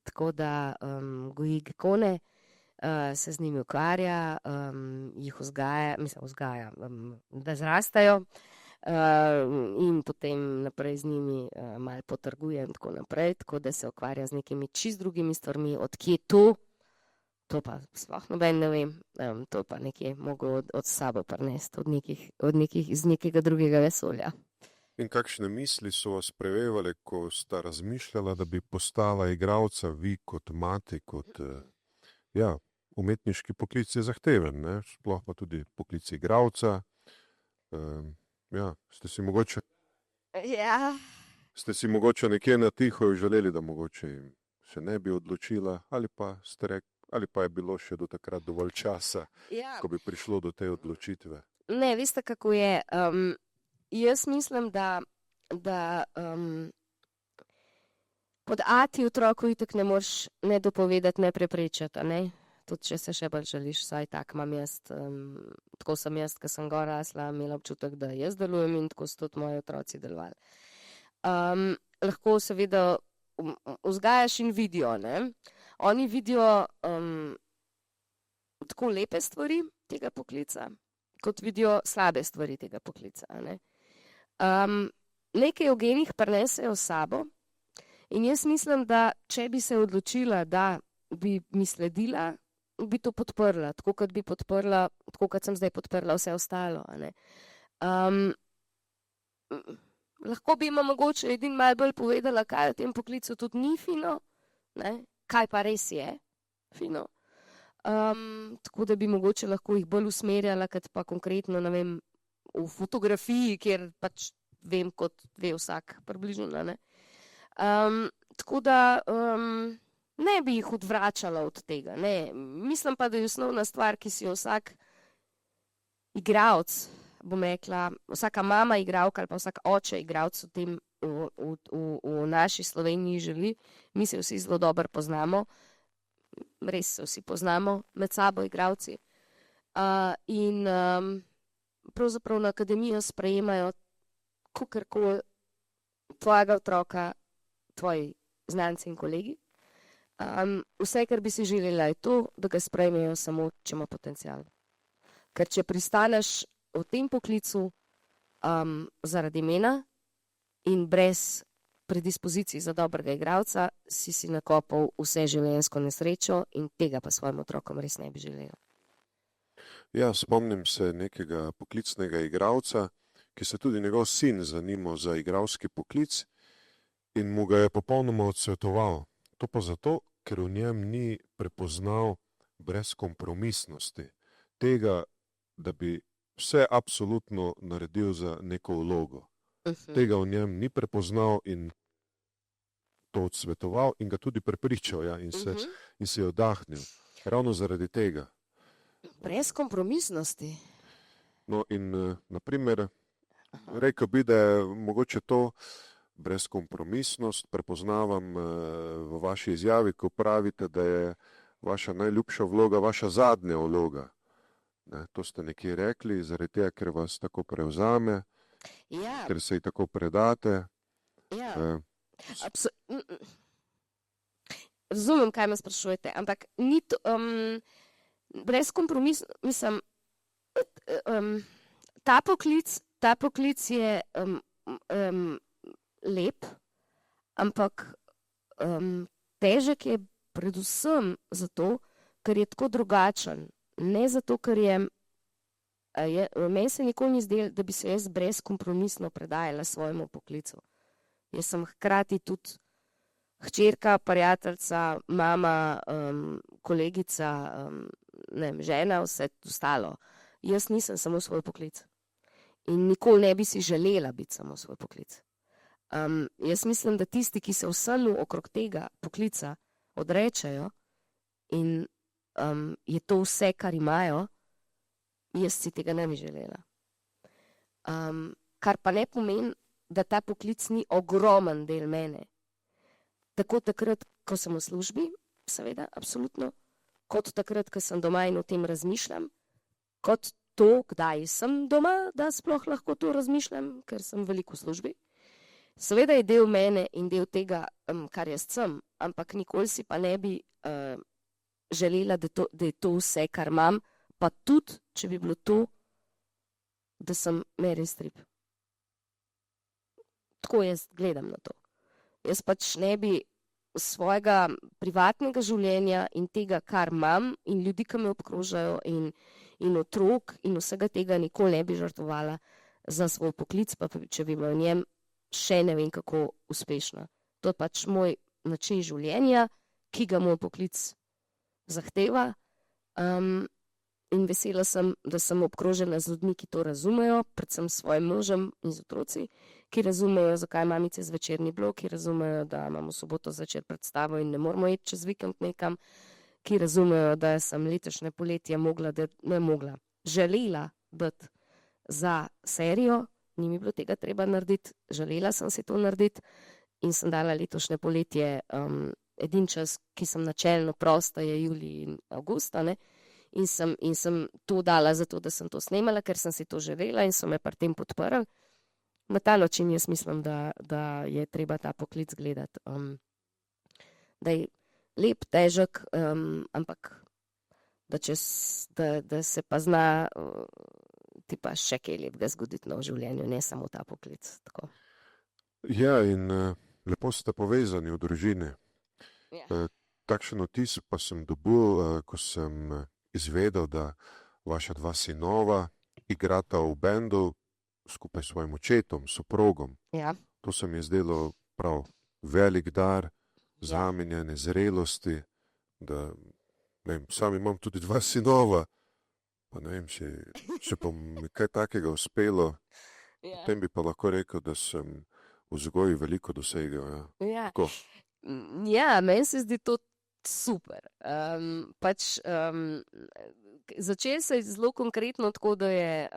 tako da goji gekone, se z njimi ukvarja, jih vzgaja, da zrastajo in potem naprej z njimi malo potrguje in tako naprej, tako da se ukvarja z nekimi čist drugimi stvarmi. Odkje to pa sploh noben ne vem, to pa nekje mogo od sabo prinesti, iz nekega drugega vesolja. In kakšne misli so vas prevevale, ko sta razmišljala, da bi postala igralca, vi kot mati, kot umetniški poklic je zahteven, ne? Sploh pa tudi poklic igralca. Ste si mogoče nekje na tiho želeli, da mogoče se ne bi odločila, ali pa je bilo še do takrat dovolj časa, ko bi prišlo do te odločitve? Ne, veste, kako je. Jaz mislim, da pod ati otroku itak ne moreš ne dopovedati, ne preprečiti, ne? Tudi če se še bolj želiš, vsaj tak imam jaz, tako sem jaz, ko sem gor rasla, imela občutek, da jaz delujem in tako so tudi moji otroci delovali. Lahko seveda vzgajaš in vidijo, ne? Oni vidijo tako lepe stvari tega poklica, kot vidijo slabe stvari tega poklica, ne? Nekaj v genih prinesejo s sabo in jaz mislim, da če bi se odločila, da bi mi sledila bi to podprla, tako kot sem zdaj podprla vse ostalo. A ne. Lahko bi ima mogoče edin malo bolj povedala, kaj v tem poklicu tudi ni fino, ne? Kaj pa res je fino. Tako da bi mogoče lahko jih bolj usmerjala, kot pa konkretno, ne vem, v fotografiji, kjer pač vem, kot ve vsak približno, ne. Tako da ne bi jih odvračala od tega, ne. Mislim pa, da je osnovna stvar, ki si jo vsak igralec, bom rekla, vsaka mama igralka ali pa vsak oče igralec v tem, v naši Sloveniji želi. Mi se vsi zelo dobro poznamo, res se vsi poznamo med sabo igralci. In pravzaprav na akademijo sprejemajo kakorkoli tvojega otroka, tvoji znanci in kolegi. Vse, kar bi si želela, je to, da ga sprejmejo samo, če ima potencial. Ker če pristaneš v tem poklicu zaradi imena in brez predispozicij za dobrega igralca, si nakopal vse življenjsko nesrečo in tega pa svojim otrokom res ne bi želela. Ja, spomnim se nekega poklicnega igralca, ki se tudi njegov sin zanimal za igralski poklic in mu ga je popolnoma odsvetoval. To pa zato, ker v njem ni prepoznal brezkompromisnosti. Tega, da bi vse absolutno naredil za neko vlogo. Tega v njem ni prepoznal in to odsvetoval in ga tudi prepričal, ja, in se je oddahnil. Ravno zaradi tega. Brezkompromisnosti? No in naprimer, rekel bi, da je mogoče to brezkompromisnost prepoznavam v vaši izjavi, ko pravite, da je vaša najljubša vloga vaša zadnja vloga. Ne, to ste nekje rekli, zaradi tega, ker vas tako prevzame, Ja, ker se ji tako predate. ja. Razumem, kaj me sprašujete, ampak ni to, mislim, ta poklic je lep, ampak težek je predvsem zato, ker je tako drugačen. Ne zato, ker je, meni se nikoli ni zdelo, da bi se jaz brezkompromisno predajala svojemu poklicu. Jaz sem hkrati tudi hčerka, prijateljica, mama, kolegica, ne vem, žena, vse ostalo. Jaz nisem samo svoj poklic. In nikoli ne bi si želela biti samo svoj poklic. Jaz mislim, da tisti, ki se v snu okrog tega poklica odrečajo in je to vse, kar imajo, jaz si tega ne bi želela. Kar pa ne pomeni, da ta poklic ni ogromen del mene. Tako takrat, ko sem v službi, seveda, absolutno, kot takrat, ko sem doma in o tem razmišljam, kot to, kdaj sem doma, da sploh lahko to razmišljam, ker sem veliko v službi. Seveda je del mene in del tega, kar jaz sem, ampak nikoli si pa ne bi želela, da je to vse, kar imam, pa tudi, če bi bilo to, da sem Meryl Streep. Tako jaz gledam na to. Jaz pač ne bi svojega privatnega življenja in tega, kar imam, in ljudi, ki me obkrožajo, in otrok, in vsega tega nikoli ne bi žrtvovala za svoj poklic, pa če bi bila v njem še ne vem kako uspešna. To je pač moj način življenja, ki ga moj poklic zahteva. In vesela sem, da sem obkrožena z ljudmi, ki to razumejo, predvsem s svojim možem in z otroci, ki razumejo, zakaj mamice zvečer ni bilo, ki razumejo, da imamo soboto zvečer predstavo in ne moramo iti čez vikend nekam, ki razumejo, da sem letošnje poletje želela biti za serijo, ni mi bilo tega treba narediti, želela sem si to narediti in sem dala letošnje poletje edin čas, ki sem načelno prosta, je julij in avgust, ne? In sem to dala zato, da sem to snemala, ker sem si to želela in so me pri tem podprli. Na ta način jaz mislim, da je treba ta poklic gledati. Da je lep, težek, ampak da se pa zna ti pa še kaj lepega zgoditi v življenju, ne samo ta poklic. Tako. Ja, in lepo ste povezani v družini. Ja. takšen vtis pa sem dobil, ko sem izvedel, da vaša dva sinova igrata v bendu skupaj s svojim očetom, soprogom. Ja. To se mi je zdelo prav velik dar zamenjane zrelosti, da ne vem, sam imam tudi dva sinova, pa ne vem, če pa mi kaj takega uspelo, potem bi pa lahko rekel, da sem v vzgoji veliko dosegel. Ja. Ja. Tako. Ja, meni se zdi to super. Začelo se je zelo konkretno tako, da je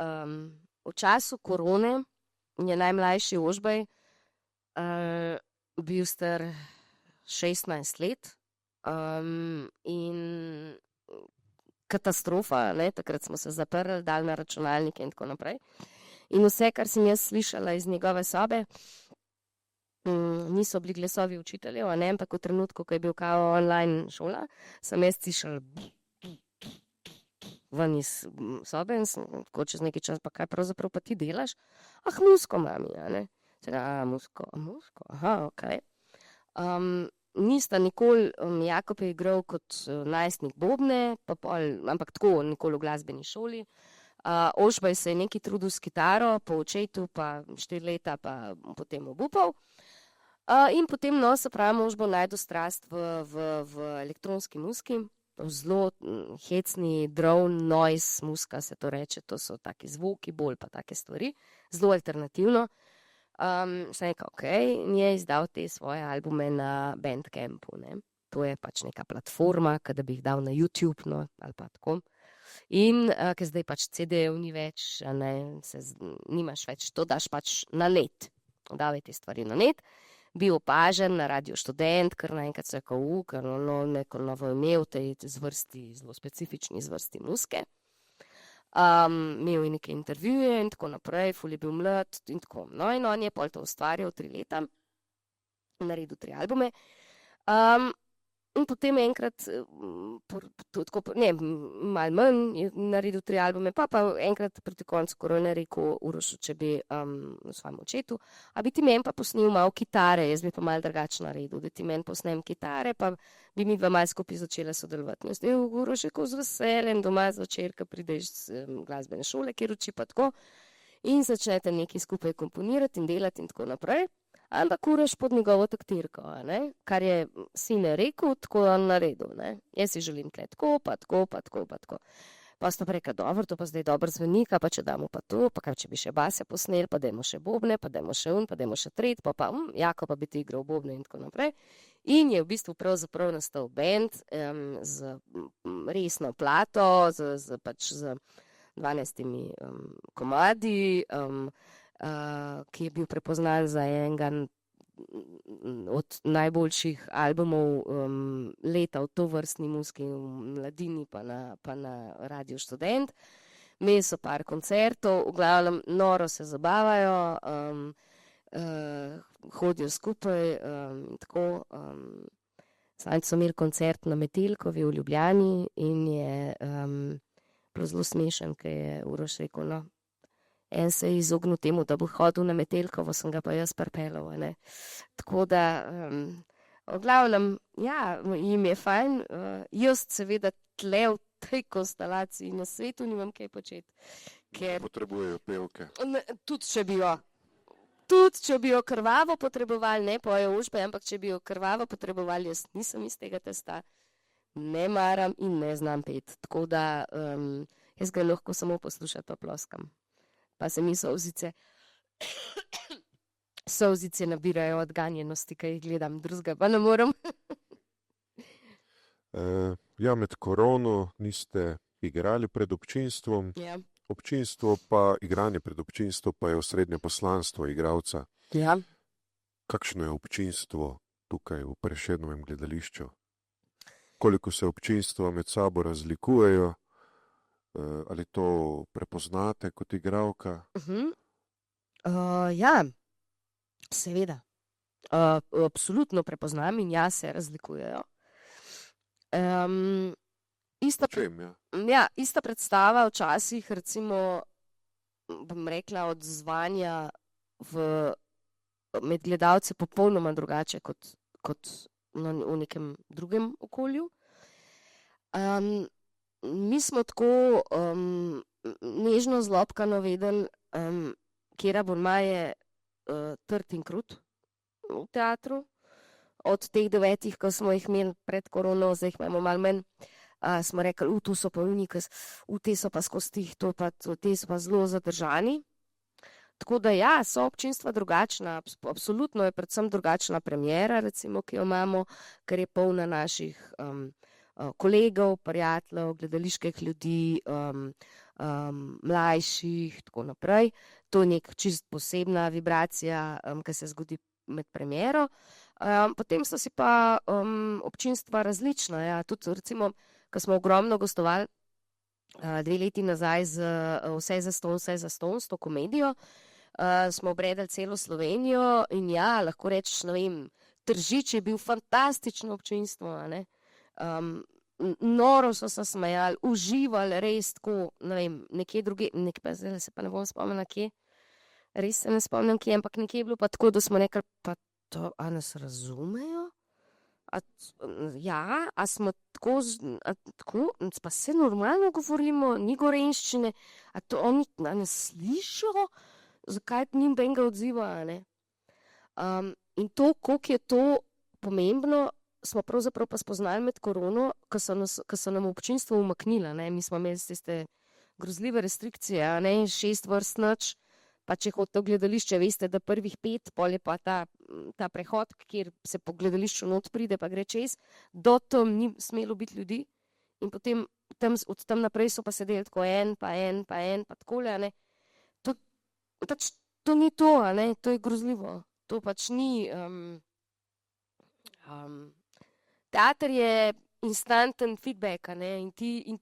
v času korone je najmlajši Ožbej bil star 16 let in katastrofa, ne? Takrat smo se zaprli, dali na računalnike in tako naprej. In vse, kar sem jaz slišala iz njegove sobe, niso bili glasovi učiteljev, ampak v trenutku, ko je bil kao online šola, sem jaz slišala ven iz sobe in sem tako čez nekaj čas, pa kaj pravzaprav pa ti delaš? Musko, mami, ne? Musko, aha, okej. Nista nikoli, Jakob je igral kot najstnik bobne, ampak tako nikoli v glasbeni šoli. Ožbej se je nekaj trudil s kitaro, po očetu pa 4 leta pa potem obupal. In potem, no, se pravi, Ožbej najdu strast v elektronski muziki, zelo hecni drone noise muska se to reče, to so taki zvuki, bolj pa take stvari, zelo alternativno. Sem rekel, in je izdal te svoje albume na Bandcampu, ne. To je pač neka platforma, da bi jih dal na YouTube, no, ali pa tako. In ker zdaj pač CD-jev ni več, nimaš več, to daš pač na net. Dal je te stvari na net, bil opažen na Radio Študent, ker naenkrat se je rekel, ker neko novo ime v tej zvrsti, zelo specifični zvrsti muzike. Imel je neke intervjuje in tako naprej, ful je bil mlad in tako. No, in on je pol to ustvarjal 3 leta, naredil 3 albume. In potem enkrat, malo manj je naredil 3 albume, pa enkrat proti koncu korone rekel Urošu, če bi svojemu očetu, a bi ti meni pa posnel malo kitare, jaz bi pa malo drugače naredil, da ti meni posnem kitare, pa bi mi dva malo skupaj začela sodelovati. Jaz je Uroš rekel z veseljem, doma zvečer, ko prideš z glasbene šole, kjer uči pa tako, in začnete nekaj skupaj komponirati in delati in tako naprej. Ampak Uroš pod njegovo taktirko, kar je sin rekel, tako je on naredil. Ne? Jaz si želim tle tako, pa tako, pa tako, pa tako. Pa sta preka, dobro, to pa zdaj dobro zveni, pa če damo pa to, pa kaj, če bi še base posneli, pa dajmo še bobne, pa dajmo še pa dajmo še tret, pa Jako pa bi ti igral bobne in tako naprej. In je v bistvu pravzaprav nastal band z resno plato, z 12 komadi, ki je bil prepoznan za enega od najboljših albumov leta v tovrstni muziki v mladini pa na Radio Študent. Imeli so par koncertov, v glavnem noro se zabavajo, hodijo skupaj in tako. Saj so imeli koncert na Metelkovi v Ljubljani in je bilo zelo smešen, ker je Uroš rekel, no, en se je izognil temu, da bo hodil na Metelkovo, sem ga pa jaz pripeljal, ne. Tako da, v glavnem, ja, jim je fajn, jaz seveda tle v tej konstelaciji na svetu nimam kaj početi, ker Potrebujejo pevke. tudi če bi jo krvavo potrebovali, ne poje Ožbej, ampak če bi jo krvavo potrebovali, jaz nisem iz tega testa, ne maram in ne znam peti, tako da jaz ga lahko samo poslušati pa ploskam. Pa se mi solzice nabirajo od ganjenosti, ki jih gledam, drugega pa ne morem. Ja, med korono niste igrali pred občinstvom, Ja. občinstvo pa, igranje pred občinstvo pa je osrednje poslanstvo igralca. Ja. Kakšno je občinstvo tukaj v Prešernovem gledališču? Koliko se občinstva med sabo razlikujejo? Ali to prepoznate kot igralka? Ja, seveda. Absolutno prepoznam in ja, se razlikujejo. Čem, ja? Ja, ista predstava včasih, recimo, bom rekla, odzvanja med gledalce popolnoma drugače kot v nekem drugem okolju. Mi smo tako nežno zlobkano vedeli, kjer abonma je trd in krut v teatru. Od teh 9, ko smo jih imeli pred korono, zdaj jih imamo malo manj, smo rekli, tu so pa uniki, te so pa skozi tih, te so pa zelo zadržani. Tako da ja, so občinstva drugačna, absolutno je predvsem drugačna premiera, recimo, ki jo imamo, ker je polna naših kolegov, prijateljev, gledaliških ljudi, mlajših, tako naprej. To je nek čist posebna vibracija, ki se zgodi med premiero. Potem so si pa občinstva različna. Ja. Tudi recimo, ko smo ogromno gostovali 2 leti nazaj z Vse za stonj, s to komedijo, smo obredali celo Slovenijo in ja, lahko rečeš, ne vem, Tržič je bil fantastično občinstvo, a ne. Noro so se smejali, uživali, res tako, ne vem, nekje druge, zdaj se pa ne bom spomnila kje, res se ne spomnim kje, ampak nekje je bilo pa tako, da smo rekli, pa to, a nas razumejo? A smo tako, pa se normalno govorimo, ni gorenjščine, a to oni nas slišijo, zakaj ni nobenega odziva, a ne? In to, koliko je to pomembno, smo pravzaprav pa spoznali med korono, ko so nam občinstvo umaknila, ne? Mi smo imeli tiste grozljive restrikcije, a ne, 6 vrst nič, pa če hodite v gledališče, veste, da prvih 5, pol je pa ta prehod, kjer se po gledališču not pride, pa gre čez, do tam ni smelo biti ljudi in potem od tam naprej so pa sedeli tako en, pa takole, a ne. To ni to, a ne, to je grozljivo. To pač ni... Teater je instanten feedback, a ne, in ti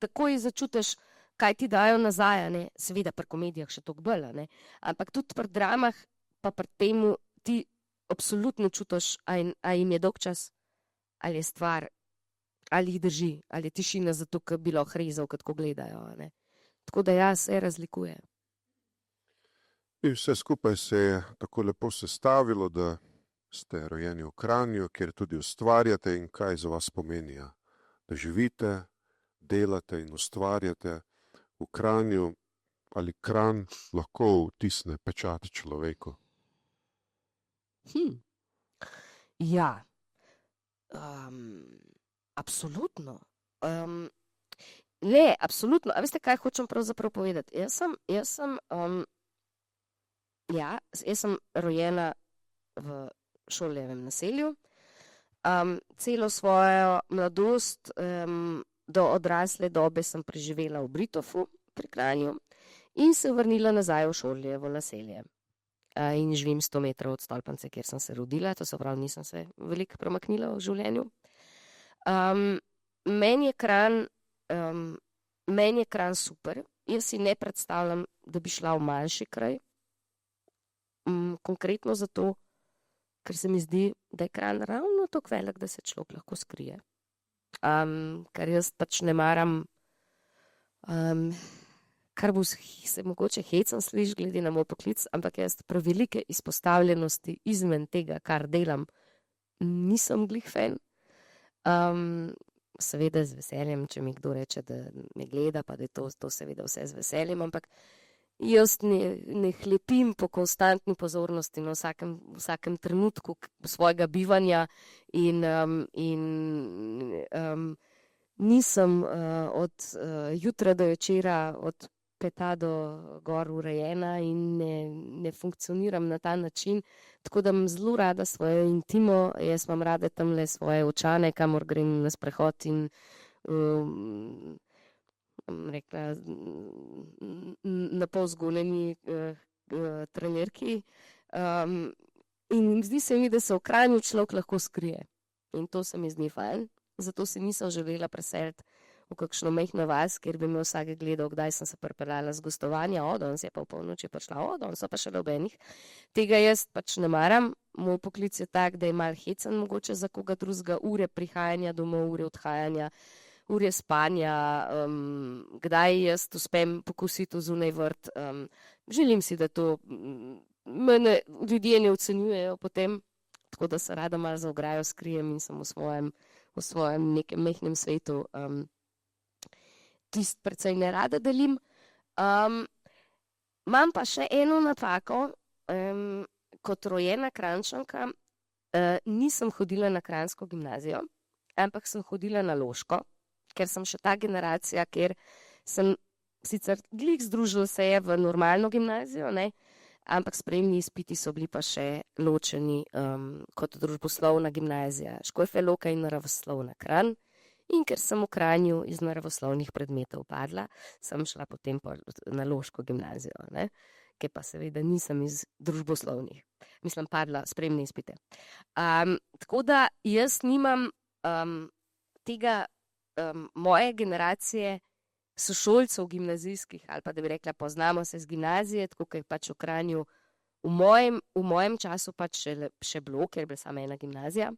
takoj začutiš, kaj ti dajo nazaj, a ne, seveda pri komedijah še toliko bolj, a ne, ampak tudi pri dramah, pa pri temu ti absolutno čutiš, a jim je dolgčas, ali je stvar, ali jih drži, ali je tišina zato, ker bi lahko rezal, ko gledajo, a ne. Tako da ja, se razlikuje. In vse skupaj se je tako lepo sestavilo, da ste rojeni v Kranju, kjer tudi ustvarjate in kaj za vas pomeni, da živite, delate in ustvarjate v Kranju, ali Kranj lahko vtisne pečat človeku? Ja, absolutno. Absolutno. A veste, kaj hočem pravzaprav povedati? Jaz sem rojena v Šoljevem naselju. Celo svojo mladost do odrasle dobe sem preživela v Britofu pri Kranju in se vrnila nazaj v Šoljevo naselje. In živim 100 metrov od Stolpnice, kjer sem se rodila, to se pravi, nisem se veliko premaknila v življenju. Meni je Kranj super. Jaz si ne predstavljam, da bi šla v manjši kraj. Konkretno zato, ker se mi zdi, da je Kranj ravno tako velik, da se človek lahko skrije. Ker jaz pač ne maram, kar bo se mogoče hecam sliši glede na moj poklic, ampak jaz prevelike izpostavljenosti izven tega, kar delam, nisem glih fan. Seveda z veseljem, če mi kdo reče, da me gleda, pa da je to seveda vse z veseljem, ampak jaz ne hlepim po konstantni pozornosti na vsakem trenutku svojega bivanja in nisem od jutra do večera, od peta do gor urejena in ne funkcioniram na ta način, tako da imam zelo rada svojo intimo, jaz imam rada tamle svoje očane, kamor grem na sprehod in rekla, na pol zgoljeni trenerki. In zdi se mi, da se v Kranju človek lahko skrije. In to se mi zdi fajn. Zato si nisem želela preseliti v kakšno majhno vas, kjer bi me vsak gledal, kdaj sem se pripeljala z gostovanja, danes je pa v polnoči prišla, danes so pa še nobenih. Tega jaz pač ne maram. Moj poklic je tak, da je malo hecen mogoče za koga drugega, ure prihajanja domov, ure odhajanja, ure spanja, kdaj jaz uspem pokusiti zunaj vrt. Želim si, da to mene ljudje ne ocenjujejo potem, tako da se rada malo za ograjo skrijem in sem v svojem nekem mehnem svetu. Tisto precej ne rada delim. Imam pa še eno napako, kot rojena Kranjčanka, nisem hodila na kranjsko gimnazijo, ampak sem hodila na Loško, ker sem še ta generacija, kjer sem sicer glih združila se je v normalno gimnazijo, ne, ampak sprejemni izpiti so bili pa še ločeni kot družboslovna gimnazija Škofja Loka in naravoslovna Kranj. In ker sem v Kranju iz naravoslovnih predmetov padla, sem šla potem na Loško gimnazijo, ne, ker pa seveda nisem iz družboslovnih. Mislim, padla sprejemne izpite. Tako da jaz nimam tega moje generacije sošolcev gimnazijskih, ali pa da bi rekla, poznamo se z gimnazije, tako kot je pač v Kranju v mojem času pač še bilo, ker je bila sama ena gimnazija.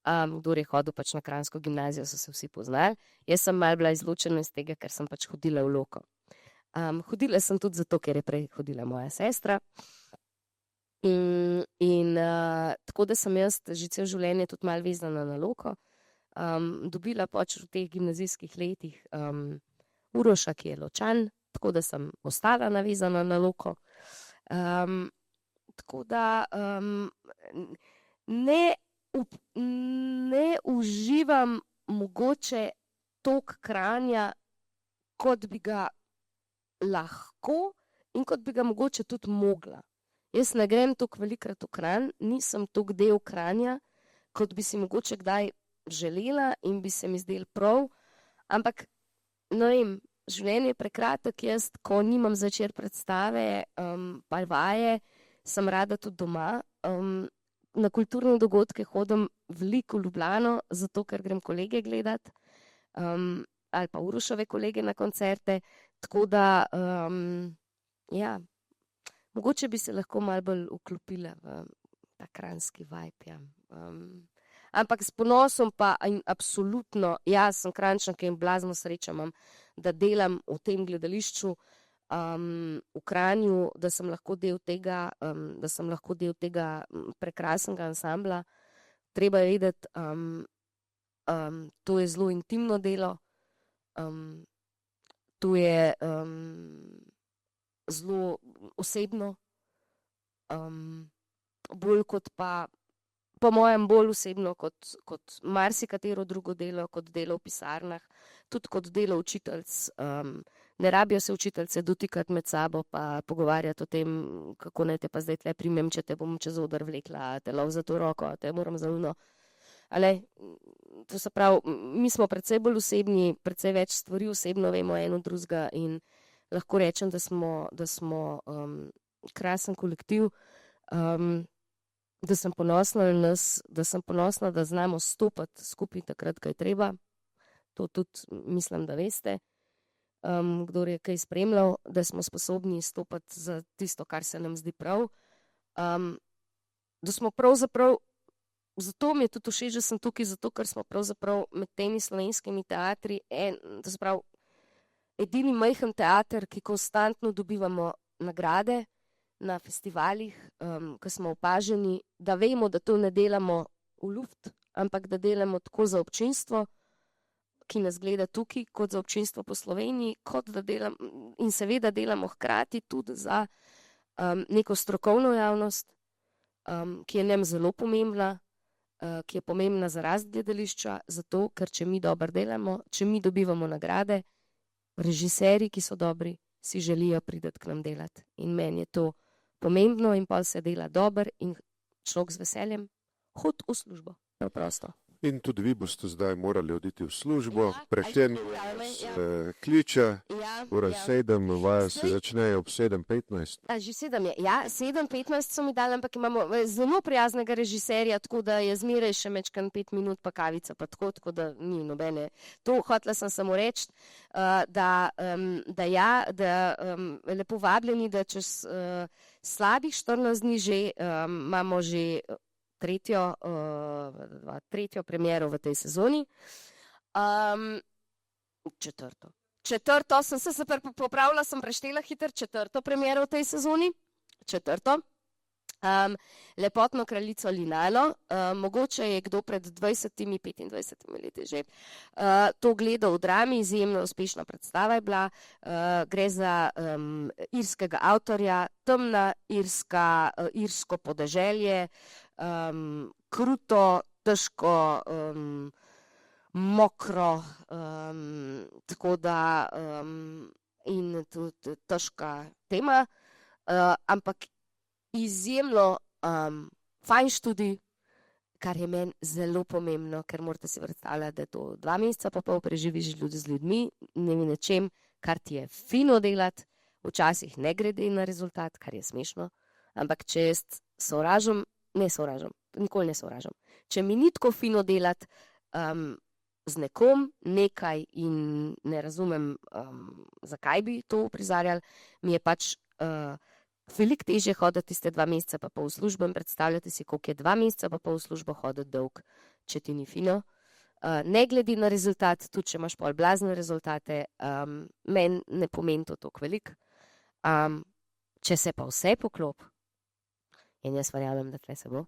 Kdor je hodil pač na kranjsko gimnazijo, so se vsi poznali. Jaz sem malo bila izločena iz tega, ker sem pač hodila v Loko. Hodila sem tudi zato, ker je prej hodila moja sestra. In tako da sem jaz že cel življenje tudi malo vezana na Loko. Dobila pač v teh gimnazijskih letih Uroša, ki je Ločan, tako da sem ostala navezana na Loko. Tako da ne uživam mogoče toliko Kranja, kot bi ga lahko in kot bi ga mogoče tudi mogla. Jaz ne grem toliko velikokrat v Kranj, nisem toliko del Kranja, kot bi si mogoče kdaj želela in bi se mi zdelo prav, ampak ne vem, življenje je prekratek, jaz, ko nimam zvečer predstave, pa vaje, sem rada tudi doma. Na kulturne dogodke hodim veliko v Ljubljano, zato ker grem kolege gledat, ali pa Urošove kolege na koncerte, tako da, ja, mogoče bi se lahko malo bolj vklopila v ta kranjski vibe, ja. Ampak s ponosom pa in absolutno, jaz sem Kranjčanka in blazno srečo imam, da delam v tem gledališču v Kranju, da sem lahko del tega prekrasnega ansambla. Treba je vedeti, to je zelo intimno delo, to je zelo osebno, bolj kot pa, po mojem, bolj osebno kot marsikatero drugo delo, kot delo v pisarnah, tudi kot delo učiteljic. Ne rabijo se učiteljice dotikati med sabo pa pogovarjati o tem, kako naj te pa zdaj tle primem, če te bom čez oder vlekla, te lov za to roko, te moram za uno. To se pravi, mi smo precej bolj osebni, precej več stvari osebno vemo eno drugega in lahko rečem, da smo krasen kolektiv, da sem ponosna na nas, da sem ponosna, da znamo stopati skupaj takrat, kaj treba. To tudi mislim, da veste, kdor je kaj spremljal, da smo sposobni stopati za tisto, kar se nam zdi prav. Da smo pravzaprav, zato mi je tudi všeč, da sem tukaj, zato ker smo pravzaprav med temi slovenskimi teatri, to se pravi, edini majhen teater, ki konstantno dobivamo nagrade na festivalih, ko smo opaženi, da vemo, da to ne delamo v luft, ampak da delamo tako za občinstvo, ki nas gleda tukaj, kot za občinstvo po Sloveniji, kot da in seveda delamo hkrati tudi za neko strokovno javnost, ki je nam zelo pomembna, ki je pomembna za rast gledališča, zato, ker če mi dobro delamo, če mi dobivamo nagrade, režiserji, ki so dobri, si želijo priti k nam delati. In meni je to pomembno in pa se dela dobro in človek z veseljem hodi v službo. Preprosto. In tudi vi boste zdaj morali oditi v službo, Prešern kliče, ura 7, vaja se začnejo ob 7:15. Že 7 je, ja, 7:15 so mi dali, ampak imamo zelo prijaznega režiserja, tako da je zmeraj še mečkan 5 minut pa kavica, pa tako da ni nobene. To hotela sem samo reči, da lepo vabljeni, da čez slabih 14 dni že imamo že tretjo premiero v tej sezoni. Četrto, sem se popravila, sem preštela hitro, četrto premiero v tej sezoni. Četrto. Lepotno kraljico Linano, mogoče je kdo pred 20-25 leti že to gledal v drami, izjemno uspešna predstava je bila. Gre za irskega avtorja, temna irsko podeželje, kruto, težko, mokro, tako da in tudi težka tema, ampak izjemno fajn študij, kar je meni zelo pomembno, ker morate si predstavljati, da je to 2 meseca pa pol preživiš z ljudmi, ne vem na čem, kar ti je fino delati, včasih ne glede na rezultat, kar je smešno, ampak če jaz nikoli ne sovražam. Če mi ni tako fino delati z nekom nekaj in ne razumem, zakaj bi to uprizarjali, mi je pač veliko težje hoditi tiste 2 meseca pa pol v službo in predstavljati si, koliko je 2 meseca pa pol v službo hoditi dolg, če ti ni fino. Ne glede na rezultat, tudi če imaš pol blazne rezultate, meni ne pomeni to toliko veliko. Če se pa vse poklop, in jaz verjamem, da tle se bo,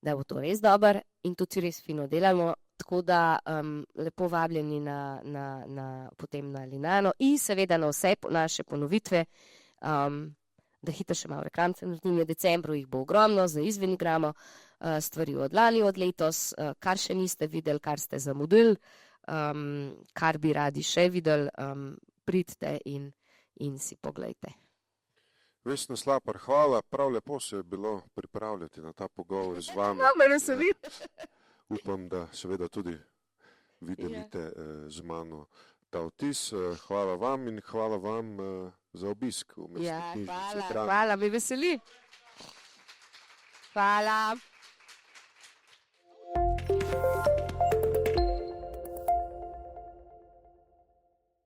da bo to res dobro in tudi res fino delamo, tako da lepo vabljeni potem na Linano in seveda na vse naše ponovitve, da hitro še malo reklamce naredim, v decembru jih bo ogromno, za izven igramo stvari od lani, od letos, kar še niste videli, kar ste zamudili, kar bi radi še videli, pridite in si poglejte. Vesna Slapar, hvala, prav lepo se je bilo pripravljati na ta pogovor z vami. Me veseli. Upam, da seveda tudi vi delite z mano ta vtis. Hvala vam in hvala vam za obisk v Mestni knjižnici Kranj. Hvala, me veseli. Hvala.